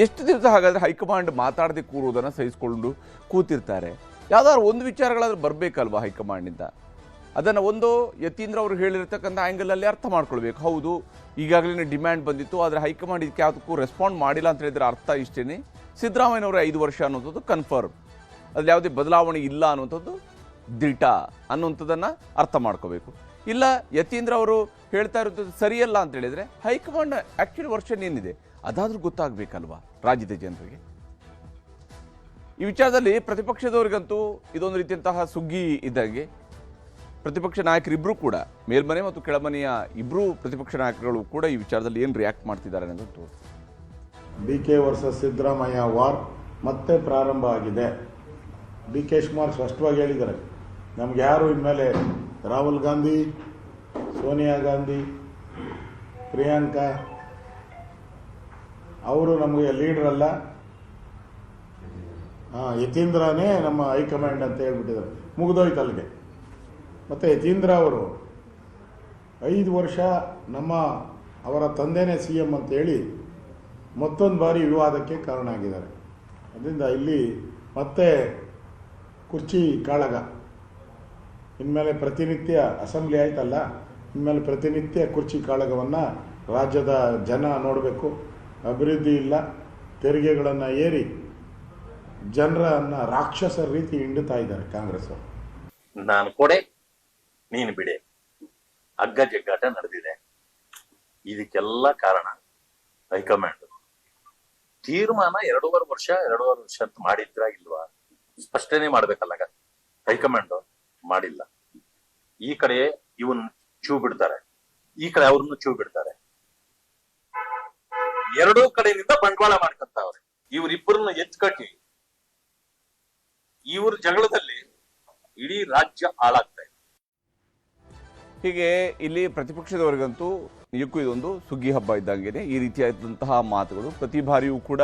ಎಷ್ಟು ದಿವಸ ಹಾಗಾದರೆ ಹೈಕಮಾಂಡ್ ಮಾತಾಡದೆ ಕೂರುವುದನ್ನು ಸಹಿಸಿಕೊಂಡು ಕೂತಿರ್ತಾರೆ? ಯಾವ್ದಾದ್ರು ಒಂದು ವಿಚಾರಗಳಾದ್ರೂ ಬರಬೇಕಲ್ವಾ ಹೈಕಮಾಂಡಿಂದ? ಅದನ್ನು ಒಂದು ಯತೀಂದ್ರ ಅವರು ಹೇಳಿರ್ತಕ್ಕಂಥ ಆ್ಯಂಗಲಲ್ಲಿ ಅರ್ಥ ಮಾಡ್ಕೊಳ್ಬೇಕು. ಹೌದು, ಈಗಾಗಲೇ ಡಿಮ್ಯಾಂಡ್ ಬಂದಿತ್ತು, ಆದರೆ ಹೈಕಮಾಂಡ್ ಇದಕ್ಕೆ ಯಾವುದಕ್ಕೂ ರೆಸ್ಪಾಂಡ್ ಮಾಡಿಲ್ಲ ಅಂತ ಹೇಳಿದ್ರೆ ಅರ್ಥ ಇಷ್ಟೇ, ಸಿದ್ದರಾಮಯ್ಯನವರು 5 ವರ್ಷ ಅನ್ನುವಂಥದ್ದು ಕನ್ಫರ್ಮ್, ಅದ್ರಲ್ಲಿ ಯಾವುದೇ ಬದಲಾವಣೆ ಇಲ್ಲ ಅನ್ನುವಂಥದ್ದು ದಿಟ ಅನ್ನುವಂಥದ್ದನ್ನು ಅರ್ಥ ಮಾಡ್ಕೋಬೇಕು. ಇಲ್ಲ ಯತೀಂದ್ರ ಅವರು ಹೇಳ್ತಾ ಇರೋದು ಸರಿಯಲ್ಲ ಅಂತ ಹೇಳಿದರೆ ಹೈಕಮಾಂಡ್ ಆ್ಯಕ್ಚುಲಿ ವರ್ಷನ್ ಏನಿದೆ ಅದಾದರೂ ಗೊತ್ತಾಗಬೇಕಲ್ವಾ ರಾಜ್ಯದ ಜನರಿಗೆ. ಈ ವಿಚಾರದಲ್ಲಿ ಪ್ರತಿಪಕ್ಷದವರಿಗಂತೂ ಇದೊಂದು ರೀತಿಯಂತಹ ಸುಗ್ಗಿ ಇದ್ದಾಗೆ. ಪ್ರತಿಪಕ್ಷ ನಾಯಕರಿಬ್ಬರು ಕೂಡ, ಮೇಲ್ಮನೆ ಮತ್ತು ಕೆಳಮನೆಯ ಇಬ್ಬರು ಪ್ರತಿಪಕ್ಷ ನಾಯಕರುಗಳು ಕೂಡ ಈ ವಿಚಾರದಲ್ಲಿ ಏನು ರಿಯಾಕ್ಟ್ ಮಾಡ್ತಿದ್ದಾರೆ ಅನ್ನೋದು ತೋರಿಸಿ. D K versus Siddaramaiah war ಮತ್ತೆ ಪ್ರಾರಂಭ ಆಗಿದೆ. ಡಿ ಕೆ ಶಿವಕುಮಾರ್ ಸ್ಪಷ್ಟವಾಗಿ ಹೇಳಿದ್ದಾರೆ, ನಮ್ಗೆ ಯಾರು ಇನ್ಮೇಲೆ ರಾಹುಲ್ ಗಾಂಧಿ, ಸೋನಿಯಾ ಗಾಂಧಿ, ಪ್ರಿಯಾಂಕಾ ಅವರು ನಮಗೆ ಲೀಡರ್ ಅಲ್ಲ, ಯತೀಂದ್ರನೇ ನಮ್ಮ ಹೈಕಮಾಂಡ್ ಅಂತ ಹೇಳ್ಬಿಟ್ಟಿದ್ದಾರೆ. ಮುಗಿದೋಯ್ತು ಅಲ್ಲಿಗೆ. ಮತ್ತು ಯತೀಂದ್ರ ಅವರು 5 ವರ್ಷ ಅವರ ತಂದೆನೇ ಸಿ ಎಂ ಅಂತೇಳಿ ಮತ್ತೊಂದು ಬಾರಿ ವಿವಾದಕ್ಕೆ ಕಾರಣ ಆಗಿದ್ದಾರೆ. ಅದರಿಂದ ಇಲ್ಲಿ ಮತ್ತೆ ಕುರ್ಚಿ ಕಾಳಗ. ಇನ್ಮೇಲೆ ಪ್ರತಿನಿತ್ಯ ಅಸೆಂಬ್ಲಿ ಆಯ್ತಲ್ಲ, ಇನ್ಮೇಲೆ ಪ್ರತಿನಿತ್ಯ ಕುರ್ಚಿ ಕಾಳಗವನ್ನು ರಾಜ್ಯದ ಜನ ನೋಡಬೇಕು. ಅಭಿವೃದ್ಧಿ ಇಲ್ಲ, ತೆರಿಗೆಗಳನ್ನು ಏರಿ ಜನರನ್ನು ರಾಕ್ಷಸರ ರೀತಿ ಹಿಂಡುತ್ತಾ ಇದ್ದಾರೆ ಕಾಂಗ್ರೆಸ್. ನಾನು ಕೊಡೆ ನೀನು ಬಿಡೆ, ಅಗ್ಗ ಜಗ್ಗಾಟ ನಡೆದಿದೆ. ಇದಕ್ಕೆಲ್ಲ ಕಾರಣ ಹೈಕಮಾಂಡ್ ತೀರ್ಮಾನ 2.5 ವರ್ಷ ಅಂತ ಮಾಡಿದ್ರ ಇಲ್ವಾ? ಸ್ಪಷ್ಟನೆ ಮಾಡ್ಬೇಕಲ್ಲ. ಹೈಕಮಾಂಡ್ ಮಾಡಿಲ್ಲ. ಈ ಕಡೆ ಇವನ್ ಚೂ ಬಿಡ್ತಾರೆ, ಈ ಕಡೆ ಅವ್ರನ್ನು ಚೂ ಬಿಡ್ತಾರೆ. ಎರಡೂ ಕಡೆಯಿಂದ ಬಂಡವಾಳ ಮಾಡ್ಕೊಂತಾವ್ರೆ. ಇವರಿಬ್ಬರನ್ನ ಎತ್ಕಟ್ಟಿ ಇವ್ರ ಜಗಳದಲ್ಲಿ ಇಡೀ ರಾಜ್ಯ ಹಾಳಾಗ್ತಾ ಇದೆ. ಹೀಗೆ ಇಲ್ಲಿ ಪ್ರತಿಪಕ್ಷದವರಿಗಂತೂ ನಿಜಕ್ಕೂ ಇದೊಂದು ಸುಗ್ಗಿ ಹಬ್ಬ ಇದ್ದಂಗೆನೆ ಈ ರೀತಿಯಾದಂತಹ ಮಾತುಗಳು ಪ್ರತಿ ಬಾರಿಯೂ ಕೂಡ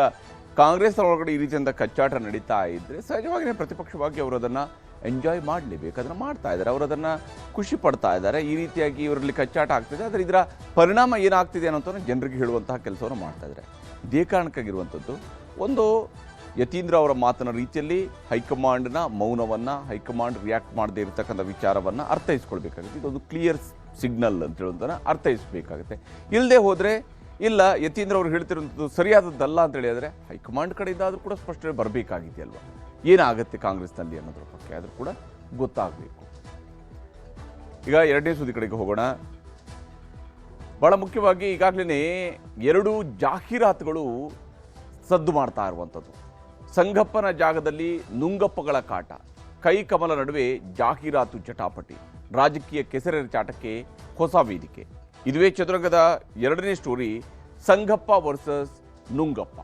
ಕಾಂಗ್ರೆಸ್ ಒಳಗಡೆ ಈ ರೀತಿಯಿಂದ ಕಚ್ಚಾಟ ನಡೀತಾ ಇದ್ರೆ ಸಹಜವಾಗಿಯೇ ಪ್ರತಿಪಕ್ಷವಾಗಿ ಅವರು ಅದನ್ನು ಎಂಜಾಯ್ ಮಾಡಲೇಬೇಕು. ಅದನ್ನು ಮಾಡ್ತಾ ಇದ್ದಾರೆ, ಅವರು ಅದನ್ನು ಖುಷಿ ಪಡ್ತಾ ಇದ್ದಾರೆ. ಈ ರೀತಿಯಾಗಿ ಇವರಲ್ಲಿ ಕಚ್ಚಾಟ ಆಗ್ತಿದೆ, ಆದರೆ ಇದರ ಪರಿಣಾಮ ಏನಾಗ್ತಿದೆ ಅನ್ನೋಂಥ ಜನರಿಗೆ ಹೇಳುವಂತಹ ಕೆಲಸವನ್ನು ಮಾಡ್ತಾ ಇದ್ದಾರೆ. ಇದೇ ಕಾರಣಕ್ಕಾಗಿರುವಂಥದ್ದು ಒಂದು ಯತೀಂದ್ರ ಅವರ ಮಾತಿನ ರೀತಿಯಲ್ಲಿ ಹೈಕಮಾಂಡ್ನ ಮೌನವನ್ನು, ಹೈಕಮಾಂಡ್ ರಿಯಾಕ್ಟ್ ಮಾಡದೇ ಇರತಕ್ಕಂಥ ವಿಚಾರವನ್ನು ಅರ್ಥೈಸ್ಕೊಳ್ಬೇಕಾಗುತ್ತೆ. ಇದೊಂದು ಕ್ಲಿಯರ್ ಸಿಗ್ನಲ್ ಅಂತ ಹೇಳೋದನ್ನು ಅರ್ಥೈಸಬೇಕಾಗುತ್ತೆ. ಇಲ್ಲದೆ ಹೋದರೆ ಇಲ್ಲ ಯತೀಂದ್ರ ಅವರು ಹೇಳ್ತಿರೋಂಥದ್ದು ಸರಿಯಾದದ್ದಲ್ಲ ಅಂತ ಹೇಳಿದರೆ ಹೈಕಮಾಂಡ್ ಕಡೆಯಿಂದ ಆದರೂ ಕೂಡ ಸ್ಪಷ್ಟನೆ ಬರಬೇಕಾಗಿದೆಯಲ್ವ, ಏನಾಗುತ್ತೆ ಕಾಂಗ್ರೆಸ್ನಲ್ಲಿ ಅನ್ನೋದ್ರ ಬಗ್ಗೆ ಆದರೂ ಕೂಡ ಗೊತ್ತಾಗಬೇಕು. ಈಗ ಎರಡನೇ ಸುದ್ದಿ ಕಡೆಗೆ ಹೋಗೋಣ. ಬಹಳ ಮುಖ್ಯವಾಗಿ ಈಗಾಗಲೇ 2 ಜಾಹೀರಾತುಗಳು ಸದ್ದು ಮಾಡ್ತಾ ಇರುವಂಥದ್ದು. ಸಂಗಪ್ಪನ ಜಾಗದಲ್ಲಿ ನುಂಗಪ್ಪಗಳ ಕಾಟ, ಕೈ ಕಮಲ ನಡುವೆ ಜಾಹೀರಾತು ಚಟಾಪಟಿ, ರಾಜಕೀಯ ಕೆಸರೆರ ಚಾಟಕ್ಕೆ ಹೊಸ ವೇದಿಕೆ. ಇದುವೇ ಚದುರಂಗದ ಎರಡನೇ ಸ್ಟೋರಿ, ಸಂಗಪ್ಪ ವರ್ಸಸ್ ನುಂಗಪ್ಪ.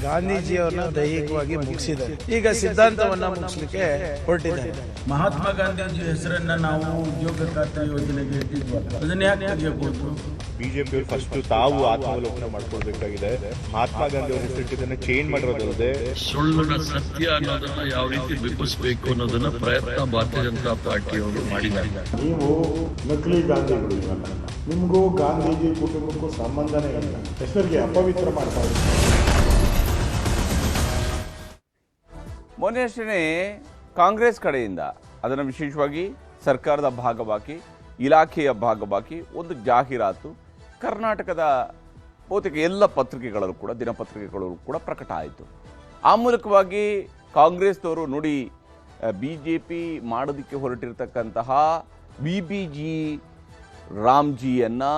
ಗಾಂಧೀಜಿಯವರನ್ನ ದೈಹಿಕವಾಗಿ ಮುಗಿಸಿದ್ದಾರೆ, ಈಗ ಸಿದ್ಧಾಂತವನ್ನ ಮುಗಿಸ್ಲಿಕ್ಕೆ ಹೊರಟಿದ್ದಾರೆ. ಮಹಾತ್ಮ ಗಾಂಧೀಜಿ ಹೆಸರನ್ನ ನಾವು ಉದ್ಯೋಗ ಖಾತ್ರಿ ಯೋಜನೆಗೆ ಇಟ್ಟಿದ್ವಲ್ಲ, ಅದನ್ನ ಯಾಕೆ ತೆಗೆಯಬಹುದು? ಬಿಜೆಪಿ ಫಸ್ಟ್ ತಾವು ಆತ್ಮಾವಲೋಕನ ಮಾಡ್ಕೊಳ್ಬೇಕಾಗಿದೆ. ಮಹಾತ್ಮ ಗಾಂಧಿ ಅವರ ಹೆಸರಿಟ್ಟಿದ್ದನ್ನ ಚೇಂಜ್ ಮಾಡಿರೋದಲ್ಲದೆ ಸುಳ್ಳಿನ ಸತ್ಯ ಅನ್ನೋದನ್ನ ಯಾವ ರೀತಿ ಬಿಂಬಿಸಬೇಕು ಅನ್ನೋದನ್ನ ಪ್ರಯತ್ನ ಭಾರತೀಯ ಜನತಾ ಪಾರ್ಟಿಯವರು ಮಾಡಿದ್ದಾರೆ. ನೀವು ನಕಲಿ ಗಾಂಧಿಗಳು ಇವೆಲ್ಲ, ನಿಮಗೂ ಗಾಂಧೀಜಿ ಕುಟುಂಬಕ್ಕೂ ಸಂಬಂಧನೇ ಇಲ್ಲ, ಹೆಸರಿಗೆ ಅಪವಿತ್ರ ಮಾಡ್ತಾ ಇದ್ದಾರೆ. ಮೊನ್ನೆ ಅಷ್ಟೇ ಕಾಂಗ್ರೆಸ್ ಕಡೆಯಿಂದ ಅದನ್ನು ವಿಶೇಷವಾಗಿ ಸರ್ಕಾರದ ಭಾಗವಾಗಿ, ಇಲಾಖೆಯ ಭಾಗವಾಗಿ ಒಂದು ಜಾಹೀರಾತು ಕರ್ನಾಟಕದ ಬಹುತೇಕ ಎಲ್ಲ ಪತ್ರಿಕೆಗಳಲ್ಲೂ ಕೂಡ, ದಿನಪತ್ರಿಕೆಗಳಲ್ಲೂ ಕೂಡ ಪ್ರಕಟ ಆಯಿತು. ಆ ಮೂಲಕವಾಗಿ ಕಾಂಗ್ರೆಸ್ನವರು ನೋಡಿ BJP ಮಾಡೋದಕ್ಕೆ ಹೊರಟಿರ್ತಕ್ಕಂತಹ BBG ರಾಮ್ಜಿಯನ್ನು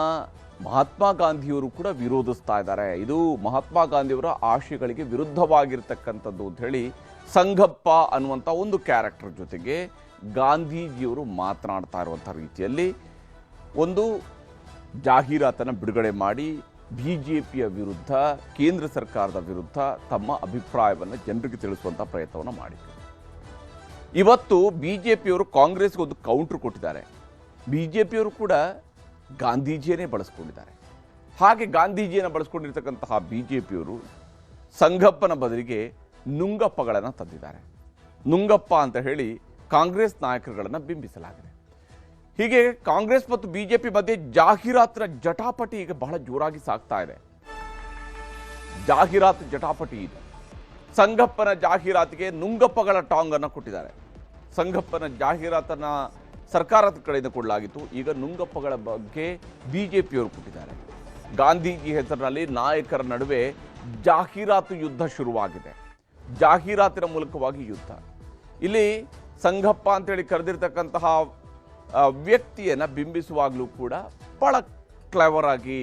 ಮಹಾತ್ಮ ಗಾಂಧಿಯವರು ಕೂಡ ವಿರೋಧಿಸ್ತಾ ಇದ್ದಾರೆ, ಇದು ಮಹಾತ್ಮ ಗಾಂಧಿಯವರ ಆಶಯಗಳಿಗೆ ವಿರುದ್ಧವಾಗಿರ್ತಕ್ಕಂಥದ್ದು ಅಂತ ಹೇಳಿ ಸಂಗಪ್ಪ ಅನ್ನುವಂಥ ಒಂದು ಕ್ಯಾರೆಕ್ಟರ್ ಜೊತೆಗೆ ಗಾಂಧೀಜಿಯವರು ಮಾತನಾಡ್ತಾ ಇರುವಂಥ ರೀತಿಯಲ್ಲಿ ಒಂದು ಜಾಹೀರಾತನ್ನು ಬಿಡುಗಡೆ ಮಾಡಿ BJPಯ ವಿರುದ್ಧ, ಕೇಂದ್ರ ಸರ್ಕಾರದ ವಿರುದ್ಧ ತಮ್ಮ ಅಭಿಪ್ರಾಯವನ್ನು ಜನರಿಗೆ ತಿಳಿಸುವಂಥ ಪ್ರಯತ್ನವನ್ನು ಮಾಡಿದರು. ಇವತ್ತು BJPಯವರು ಕಾಂಗ್ರೆಸ್ಗೆ ಒಂದು ಕೌಂಟ್ರ್ ಕೊಟ್ಟಿದ್ದಾರೆ. BJPಯವರು ಕೂಡ ಗಾಂಧೀಜಿಯನ್ನೇ ಬಳಸ್ಕೊಂಡಿದ್ದಾರೆ. ಹಾಗೆ ಗಾಂಧೀಜಿಯನ್ನು ಬಳಸ್ಕೊಂಡಿರ್ತಕ್ಕಂತಹ BJPಯವರು ಸಂಗಪ್ಪನ ಬದಲಿಗೆ ನುಂಗಪ್ಪಗಳನ್ನು ತಂದಿದ್ದಾರೆ. ನುಂಗಪ್ಪ ಅಂತ ಹೇಳಿ ಕಾಂಗ್ರೆಸ್ ನಾಯಕರುಗಳನ್ನು ಬಿಂಬಿಸಲಾಗಿದೆ. ಹೀಗೆ ಕಾಂಗ್ರೆಸ್ ಮತ್ತು BJP ಮಧ್ಯೆ ಜಾಹೀರಾತಿನ ಜಟಾಪಟಿ ಈಗ ಬಹಳ ಜೋರಾಗಿ ಸಾಗ್ತಾ ಇದೆ. ಜಾಹೀರಾತು ಜಟಾಪಟಿ ಇದೆ. ಸಂಗಪ್ಪನ ಜಾಹೀರಾತಿಗೆ ನುಂಗಪ್ಪಗಳ ಟಾಂಗನ್ನು ಕೊಟ್ಟಿದ್ದಾರೆ. ಸಂಗಪ್ಪನ ಜಾಹೀರಾತನ್ನು ಸರ್ಕಾರದ ಕಡೆಯಿಂದ ಕೊಡಲಾಗಿತ್ತು, ಈಗ ನುಂಗಪ್ಪಗಳ ಬಗ್ಗೆ BJPಯವರು ಕೊಟ್ಟಿದ್ದಾರೆ. ಗಾಂಧೀಜಿ ಹೆಸರಿನಲ್ಲಿ ನಾಯಕರ ನಡುವೆ ಜಾಹೀರಾತು ಯುದ್ಧ ಶುರುವಾಗಿದೆ. ಜಾಹೀರಾತಿನ ಮೂಲಕವಾಗಿ ಯುದ್ಧ. ಇಲ್ಲಿ ಸಂಗಪ್ಪ ಅಂತೇಳಿ ಕರೆದಿರ್ತಕ್ಕಂತಹ ವ್ಯಕ್ತಿಯನ್ನು ಬಿಂಬಿಸುವಾಗಲೂ ಕೂಡ ಬಹಳ ಕ್ಲೆವರ್ ಆಗಿ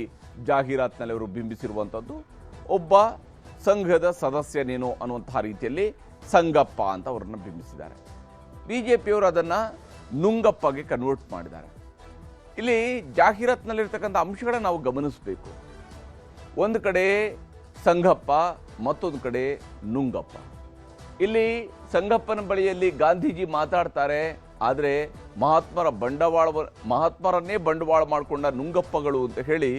ಜಾಹೀರಾತಿನಲ್ಲಿ ಅವರು ಬಿಂಬಿಸಿರುವಂಥದ್ದು ಒಬ್ಬ ಸಂಘದ ಸದಸ್ಯನೇನೋ ಅನ್ನುವಂತಹ ರೀತಿಯಲ್ಲಿ ಸಂಗಪ್ಪ ಅಂತ ಅವರನ್ನು ಬಿಂಬಿಸಿದ್ದಾರೆ. BJPಯವರು ಅದನ್ನು ನುಂಗಪ್ಪಗೆ ಕನ್ವರ್ಟ್ ಮಾಡಿದ್ದಾರೆ. ಇಲ್ಲಿ ಜಾಹೀರಾತಿನಲ್ಲಿರ್ತಕ್ಕಂಥ ಅಂಶಗಳನ್ನು ನಾವು ಗಮನಿಸಬೇಕು. ಒಂದು ಕಡೆ ಸಂಗಪ್ಪ, ಮತ್ತೊಂದು ಕಡೆ ನುಂಗಪ್ಪ. ಇಲ್ಲಿ ಸಂಗಪ್ಪನ ಬಳಿಯಲ್ಲಿ ಗಾಂಧೀಜಿ ಮಾತಾಡ್ತಾರೆ, ಆದರೆ ಮಹಾತ್ಮರನ್ನೇ ಬಂಡವಾಳ ಮಾಡಿಕೊಂಡ ನುಂಗಪ್ಪಗಳು ಅಂತ ಹೇಳಿ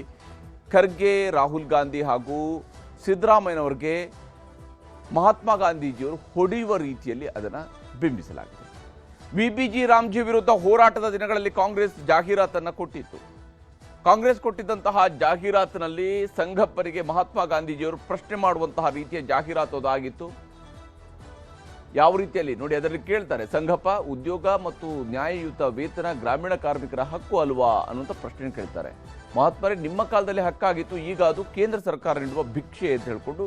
ಖರ್ಗೆ, ರಾಹುಲ್ ಗಾಂಧಿ ಹಾಗೂ ಸಿದ್ದರಾಮಯ್ಯನವರಿಗೆ ಮಹಾತ್ಮ ಗಾಂಧೀಜಿಯವರು ಹೊಡೆಯುವ ರೀತಿಯಲ್ಲಿ ಅದನ್ನು ಬಿಂಬಿಸಲಾಗಿದೆ. BBG ರಾಮ್ಜಿ ವಿರುದ್ಧ ಹೋರಾಟದ ದಿನಗಳಲ್ಲಿ ಕಾಂಗ್ರೆಸ್ ಜಾಹೀರಾತನ್ನು ಕೊಟ್ಟಿತ್ತು. ಕಾಂಗ್ರೆಸ್ ಕೊಟ್ಟಿದ್ದಂತಹ ಜಾಹೀರಾತಿನಲ್ಲಿ ಸಂಗಪ್ಪರಿಗೆ ಮಹಾತ್ಮ ಗಾಂಧೀಜಿಯವರು ಪ್ರಶ್ನೆ ಮಾಡುವಂತಹ ರೀತಿಯ ಜಾಹೀರಾತು ಅದಾಗಿತ್ತು. ಯಾವ ರೀತಿಯಲ್ಲಿ ನೋಡಿ, ಅದರಲ್ಲಿ ಕೇಳ್ತಾರೆ, ಸಂಗಪ್ಪ, ಉದ್ಯೋಗ ಮತ್ತು ನ್ಯಾಯಯುತ ವೇತನ ಗ್ರಾಮೀಣ ಕಾರ್ಮಿಕರ ಹಕ್ಕು ಅಲ್ವಾ ಅನ್ನುವಂಥ ಪ್ರಶ್ನೆ ಕೇಳ್ತಾರೆ. ಮಹಾತ್ಮರೇ, ನಿಮ್ಮ ಕಾಲದಲ್ಲಿ ಹಕ್ಕಾಗಿತ್ತು, ಈಗ ಅದು ಕೇಂದ್ರ ಸರ್ಕಾರ ನೀಡುವ ಭಿಕ್ಷೆ ಅಂತ ಹೇಳಿಕೊಂಡು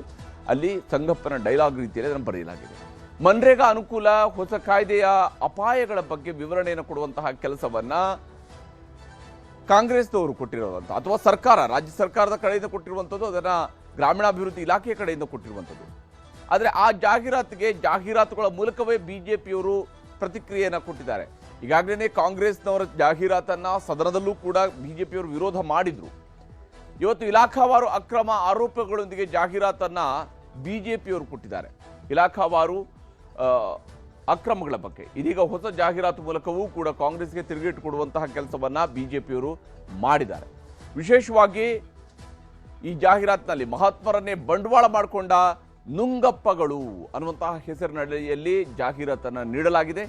ಅಲ್ಲಿ ಸಂಗಪ್ಪನ ಡೈಲಾಗ್ ರೀತಿಯಲ್ಲಿ ಅದನ್ನು ಬರೆಯಲಾಗಿದೆ. ಮನ್ರೇಗಾ ಅನುಕೂಲ, ಹೊಸ ಕಾಯ್ದೆಯ ಅಪಾಯಗಳ ಬಗ್ಗೆ ವಿವರಣೆಯನ್ನು ಕೊಡುವಂತಹ ಕೆಲಸವನ್ನು ಕಾಂಗ್ರೆಸ್ನವರು ಕೊಟ್ಟಿರುವಂಥ ಅಥವಾ ಸರ್ಕಾರ, ರಾಜ್ಯ ಸರ್ಕಾರದ ಕಡೆಯಿಂದ ಕೊಟ್ಟಿರುವಂಥದ್ದು, ಅದನ್ನು ಗ್ರಾಮೀಣಾಭಿವೃದ್ಧಿ ಇಲಾಖೆಯ ಕಡೆಯಿಂದ ಕೊಟ್ಟಿರುವಂಥದ್ದು. ಆದರೆ ಆ ಜಾಹೀರಾತುಗಳ ಮೂಲಕವೇ BJPಯವರು ಪ್ರತಿಕ್ರಿಯೆಯನ್ನು ಕೊಟ್ಟಿದ್ದಾರೆ. ಈಗಾಗಲೇ ಕಾಂಗ್ರೆಸ್ನವರ ಜಾಹೀರಾತನ್ನು ಸದನದಲ್ಲೂ ಕೂಡ BJPಯವರು ವಿರೋಧ ಮಾಡಿದರು. ಇವತ್ತು ಇಲಾಖಾವಾರು ಅಕ್ರಮ ಆರೋಪಗಳೊಂದಿಗೆ ಜಾಹೀರಾತನ್ನ ಬಿಜೆಪಿಯವರು ಕೊಟ್ಟಿದ್ದಾರೆ. ಇಲಾಖಾವಾರು ಅಕ್ರಮಗಳ ಬಗ್ಗೆ ಇದೀಗ ಹೊಸ ಜಾಹೀರಾತು ಮೂಲಕವೂ ಕೂಡ ಕಾಂಗ್ರೆಸ್ಗೆ ತಿರುಗೇಟು ಕೊಡುವಂತಹ ಕೆಲಸವನ್ನ ಬಿಜೆಪಿಯವರು ಮಾಡಿದ್ದಾರೆ. ವಿಶೇಷವಾಗಿ ಈ ಜಾಹೀರಾತಿನಲ್ಲಿ ಮಹಾತ್ಮರನ್ನೇ ಬಂಡವಾಳ ಮಾಡಿಕೊಂಡ ನುಂಗಪ್ಪಗಳು ಅನ್ನುವಂತಹ ಹೆಸರಿನಲ್ಲಿ ಜಾಹೀರಾತನ್ನು ನೀಡಲಾಗಿದೆ.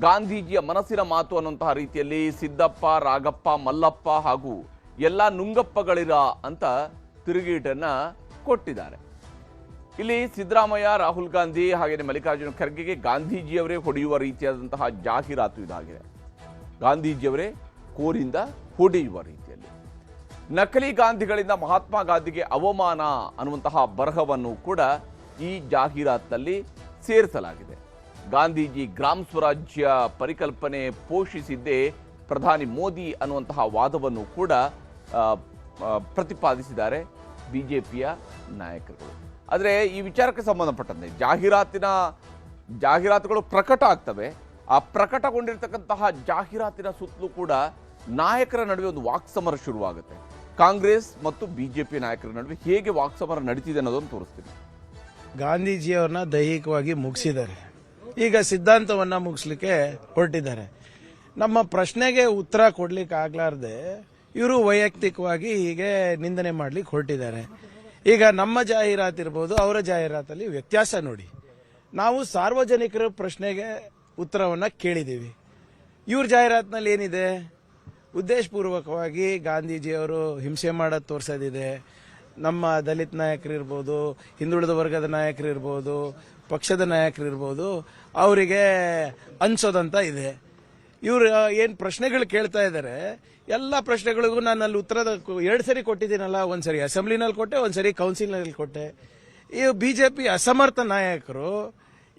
ಗಾಂಧೀಜಿಯ ಮನಸ್ಸಿನ ಮಾತು ಅನ್ನುವಂತಹ ರೀತಿಯಲ್ಲಿ ಸಿದ್ದಪ್ಪ, ರಾಗಪ್ಪ, ಮಲ್ಲಪ್ಪ ಹಾಗೂ ಎಲ್ಲ ನುಂಗಪ್ಪಗಳಿರ ಅಂತ ತಿರುಗೇಟನ್ನ ಕೊಟ್ಟಿದ್ದಾರೆ. ಇಲ್ಲಿ ಸಿದ್ದರಾಮಯ್ಯ, ರಾಹುಲ್ ಗಾಂಧಿ ಹಾಗೆಯೇ ಮಲ್ಲಿಕಾರ್ಜುನ ಖರ್ಗೆಗೆ ಗಾಂಧೀಜಿಯವರೇ ಹೊಡೆಯುವ ರೀತಿಯಾದಂತಹ ಜಾಹೀರಾತು ಇದಾಗಿದೆ. ಗಾಂಧೀಜಿಯವರೇ ಕೋರಿಂದ ಹೊಡೆಯುವ ರೀತಿಯಲ್ಲಿ ನಕಲಿ ಗಾಂಧಿಗಳಿಂದ ಮಹಾತ್ಮ ಗಾಂಧಿಗೆ ಅವಮಾನ ಅನ್ನುವಂತಹ ಬರಹವನ್ನು ಕೂಡ ಈ ಜಾಹೀರಾತಿನಲ್ಲಿ ಸೇರಿಸಲಾಗಿದೆ. ಗಾಂಧೀಜಿ ಗ್ರಾಮ ಸ್ವರಾಜ್ಯ ಪರಿಕಲ್ಪನೆ ಪೋಷಿಸಿದ್ದೇ ಪ್ರಧಾನಿ ಮೋದಿ ಅನ್ನುವಂತಹ ವಾದವನ್ನು ಕೂಡ ಪ್ರತಿಪಾದಿಸಿದ್ದಾರೆ ಬಿಜೆಪಿಯ ನಾಯಕರುಗಳು. ಆದರೆ ಈ ವಿಚಾರಕ್ಕೆ ಸಂಬಂಧಪಟ್ಟಂತೆ ಜಾಹೀರಾತುಗಳು ಪ್ರಕಟ ಆಗ್ತವೆ. ಆ ಪ್ರಕಟಗೊಂಡಿರ್ತಕ್ಕಂತಹ ಜಾಹೀರಾತಿನ ಸುತ್ತಲೂ ಕೂಡ ನಾಯಕರ ನಡುವೆ ಒಂದು ವಾಕ್ಸಮರ ಶುರುವಾಗುತ್ತೆ. ಕಾಂಗ್ರೆಸ್ ಮತ್ತು ಬಿಜೆಪಿ ನಾಯಕರ ನಡುವೆ ಹೇಗೆ ವಾಕ್ಸಮರ ನಡೀತಿದೆ ಅನ್ನೋದನ್ನು ತೋರಿಸ್ತೀನಿ. ಗಾಂಧೀಜಿಯವ್ರನ್ನ ದೈಹಿಕವಾಗಿ ಮುಗಿಸಿದ್ದಾರೆ, ಈಗ ಸಿದ್ಧಾಂತವನ್ನ ಮುಗಿಸ್ಲಿಕ್ಕೆ ಹೊರಟಿದ್ದಾರೆ. ನಮ್ಮ ಪ್ರಶ್ನೆಗೆ ಉತ್ತರ ಕೊಡ್ಲಿಕ್ಕೆ ಆಗ್ಲಾರ್ದೆ ಇವರು ವೈಯಕ್ತಿಕವಾಗಿ ಹೀಗೆ ನಿಂದನೆ ಮಾಡ್ಲಿಕ್ಕೆ ಹೊರಟಿದ್ದಾರೆ. ಈಗ ನಮ್ಮ ಜಾಹೀರಾತು ಇರ್ಬೋದು, ಅವರ ಜಾಹೀರಾತಲ್ಲಿ ವ್ಯತ್ಯಾಸ ನೋಡಿ. ನಾವು ಸಾರ್ವಜನಿಕರ ಪ್ರಶ್ನೆಗೆ ಉತ್ತರವನ್ನು ಕೇಳಿದ್ದೀವಿ. ಇವ್ರ ಜಾಹೀರಾತಿನಲ್ಲಿ ಏನಿದೆ? ಉದ್ದೇಶಪೂರ್ವಕವಾಗಿ ಗಾಂಧೀಜಿಯವರು ಹಿಂಸೆ ಮಾಡೋದು ತೋರಿಸೋದಿದೆ. ನಮ್ಮ ದಲಿತ ನಾಯಕರಿರ್ಬೋದು, ಹಿಂದುಳಿದ ವರ್ಗದ ನಾಯಕರಿರ್ಬೋದು, ಪಕ್ಷದ ನಾಯಕರಿರ್ಬೋದು, ಅವರಿಗೆ ಅನ್ಸೋದಂತ ಇದೆ. ಇವರು ಏನು ಪ್ರಶ್ನೆಗಳು ಕೇಳ್ತಾ ಇದ್ದಾರೆ, ಎಲ್ಲ ಪ್ರಶ್ನೆಗಳಿಗೂ ನಾನು ಅಲ್ಲಿ ಉತ್ತರದ 2 ಸರಿ ಕೊಟ್ಟಿದ್ದೀನಲ್ಲ. ಒಂದ್ಸರಿ ಅಸೆಂಬ್ಲಿನಲ್ಲಿ ಕೊಟ್ಟೆ, ಒಂದ್ಸರಿ ಕೌನ್ಸಿಲ್ನಲ್ಲಿ ಕೊಟ್ಟೆ. ಈ ಬಿಜೆಪಿ ಅಸಮರ್ಥ ನಾಯಕರು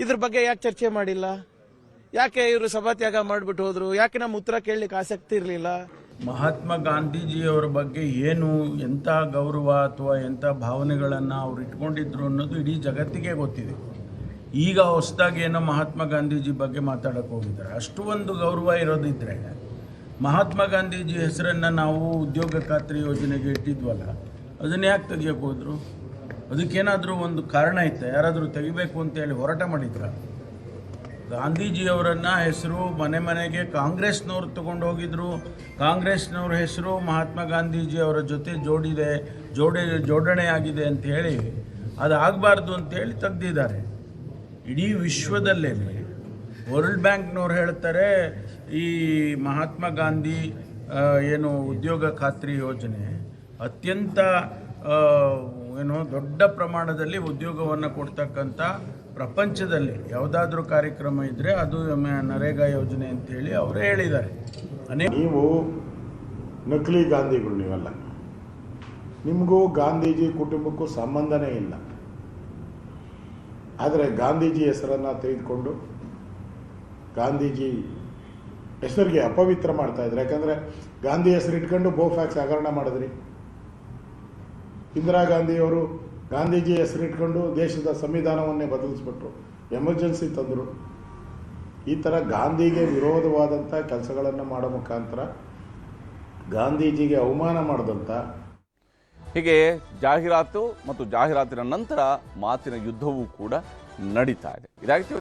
ಇದ್ರ ಬಗ್ಗೆ ಯಾಕೆ ಚರ್ಚೆ ಮಾಡಿಲ್ಲ? ಯಾಕೆ ಇವರು ಸಭಾತ್ಯಾಗ ಮಾಡಿಬಿಟ್ಟು ಹೋದ್ರು? ಯಾಕೆ ನಮ್ಮ ಉತ್ತರ ಕೇಳಲಿಕ್ಕೆ ಆಸಕ್ತಿ ಇರಲಿಲ್ಲ? ಮಹಾತ್ಮ ಗಾಂಧೀಜಿಯವರ ಬಗ್ಗೆ ಏನು, ಎಂಥ ಗೌರವ ಅಥವಾ ಎಂಥ ಭಾವನೆಗಳನ್ನು ಅವ್ರು ಇಟ್ಕೊಂಡಿದ್ರು ಅನ್ನೋದು ಇಡೀ ಜಗತ್ತಿಗೆ ಗೊತ್ತಿದೆ. ಈಗ ಹೊಸದಾಗಿ ಏನೋ ಮಹಾತ್ಮ ಗಾಂಧೀಜಿ ಬಗ್ಗೆ ಮಾತಾಡೋಕೆ ಹೋಗಿದ್ದಾರೆ. ಅಷ್ಟು ಒಂದು ಗೌರವ ಇರೋದಿದ್ರೆ ಮಹಾತ್ಮ ಗಾಂಧೀಜಿ ಹೆಸರನ್ನು ನಾವು ಉದ್ಯೋಗ ಖಾತ್ರಿ ಯೋಜನೆಗೆ ಇಟ್ಟಿದ್ವಲ್ಲ, ಅದನ್ನು ಯಾಕೆ ತೆಗಿಯೋಕೆ ಹೋದ್ರು? ಅದಕ್ಕೇನಾದರೂ ಒಂದು ಕಾರಣ ಇತ್ತ? ಯಾರಾದರೂ ತೆಗಿಬೇಕು ಅಂತೇಳಿ ಹೋರಾಟ ಮಾಡಿದ್ರ? ಗಾಂಧೀಜಿಯವರನ್ನ ಹೆಸರು ಮನೆ ಮನೆಗೆ ಕಾಂಗ್ರೆಸ್ನವ್ರು ತಗೊಂಡು ಹೋಗಿದ್ರು. ಕಾಂಗ್ರೆಸ್ನವ್ರ ಹೆಸರು ಮಹಾತ್ಮ ಗಾಂಧೀಜಿಯವರ ಜೊತೆ ಜೋಡಣೆಯಾಗಿದೆ ಅಂತ ಹೇಳಿ ಅದು ಆಗಬಾರ್ದು ಅಂತೇಳಿ ತೆಗ್ದಿದ್ದಾರೆ. ಇಡೀ ವಿಶ್ವದಲ್ಲೇ ವರ್ಲ್ಡ್ ಬ್ಯಾಂಕ್ನವ್ರು ಹೇಳ್ತಾರೆ ಈ ಮಹಾತ್ಮ ಗಾಂಧಿ ಏನು ಉದ್ಯೋಗ ಖಾತ್ರಿ ಯೋಜನೆ ಅತ್ಯಂತ ದೊಡ್ಡ ಪ್ರಮಾಣದಲ್ಲಿ ಉದ್ಯೋಗವನ್ನು ಕೊಡ್ತಕ್ಕಂಥ ಪ್ರಪಂಚದಲ್ಲಿ ಯಾವುದಾದ್ರೂ ಕಾರ್ಯಕ್ರಮ ಇದ್ದರೆ ಅದು ನರೇಗಾ ಯೋಜನೆ ಅಂತೇಳಿ ಅವರೇ ಹೇಳಿದ್ದಾರೆ. ನೀವು ನಕಲಿ ಗಾಂಧಿಗಳು ನೀವೆಲ್ಲ. ನಿಮಗೂ ಗಾಂಧೀಜಿ ಕುಟುಂಬಕ್ಕೂ ಸಂಬಂಧನೇ ಇಲ್ಲ. ಆದರೆ ಗಾಂಧೀಜಿ ಹೆಸರನ್ನು ತೆಗೆದುಕೊಂಡು ಗಾಂಧೀಜಿ ಹೆಸರಿಗೆ ಅಪವಿತ್ರ ಮಾಡ್ತಾ ಇದ್ರು. ಯಾಕಂದರೆ ಗಾಂಧಿ ಹೆಸರು ಇಟ್ಕೊಂಡು ಬೋಫ್ಯಾಕ್ಸ್ ಹಗರಣ ಮಾಡಿದ್ರಿ. ಇಂದಿರಾ ಗಾಂಧಿಯವರು ಗಾಂಧೀಜಿ ಹೆಸರಿಟ್ಕೊಂಡು ದೇಶದ ಸಂವಿಧಾನವನ್ನೇ ಬದಲಿಸ್ಬಿಟ್ರು, ಎಮರ್ಜೆನ್ಸಿ ತಂದರು. ಈ ಥರ ಗಾಂಧಿಗೆ ವಿರೋಧವಾದಂಥ ಕೆಲಸಗಳನ್ನು ಮಾಡೋ ಮುಖಾಂತರ ಗಾಂಧೀಜಿಗೆ ಅವಮಾನ ಮಾಡಿದಂಥ ಹೀಗೆ ಜಾಹೀರಾತು ಮತ್ತು ಜಾಹೀರಾತಿನ ನಂತರ ಮಾತಿನ ಯುದ್ಧವೂ ಕೂಡ ನಡೀತಾ ಇದೆ. ಇದಾಗಿತ್ತು.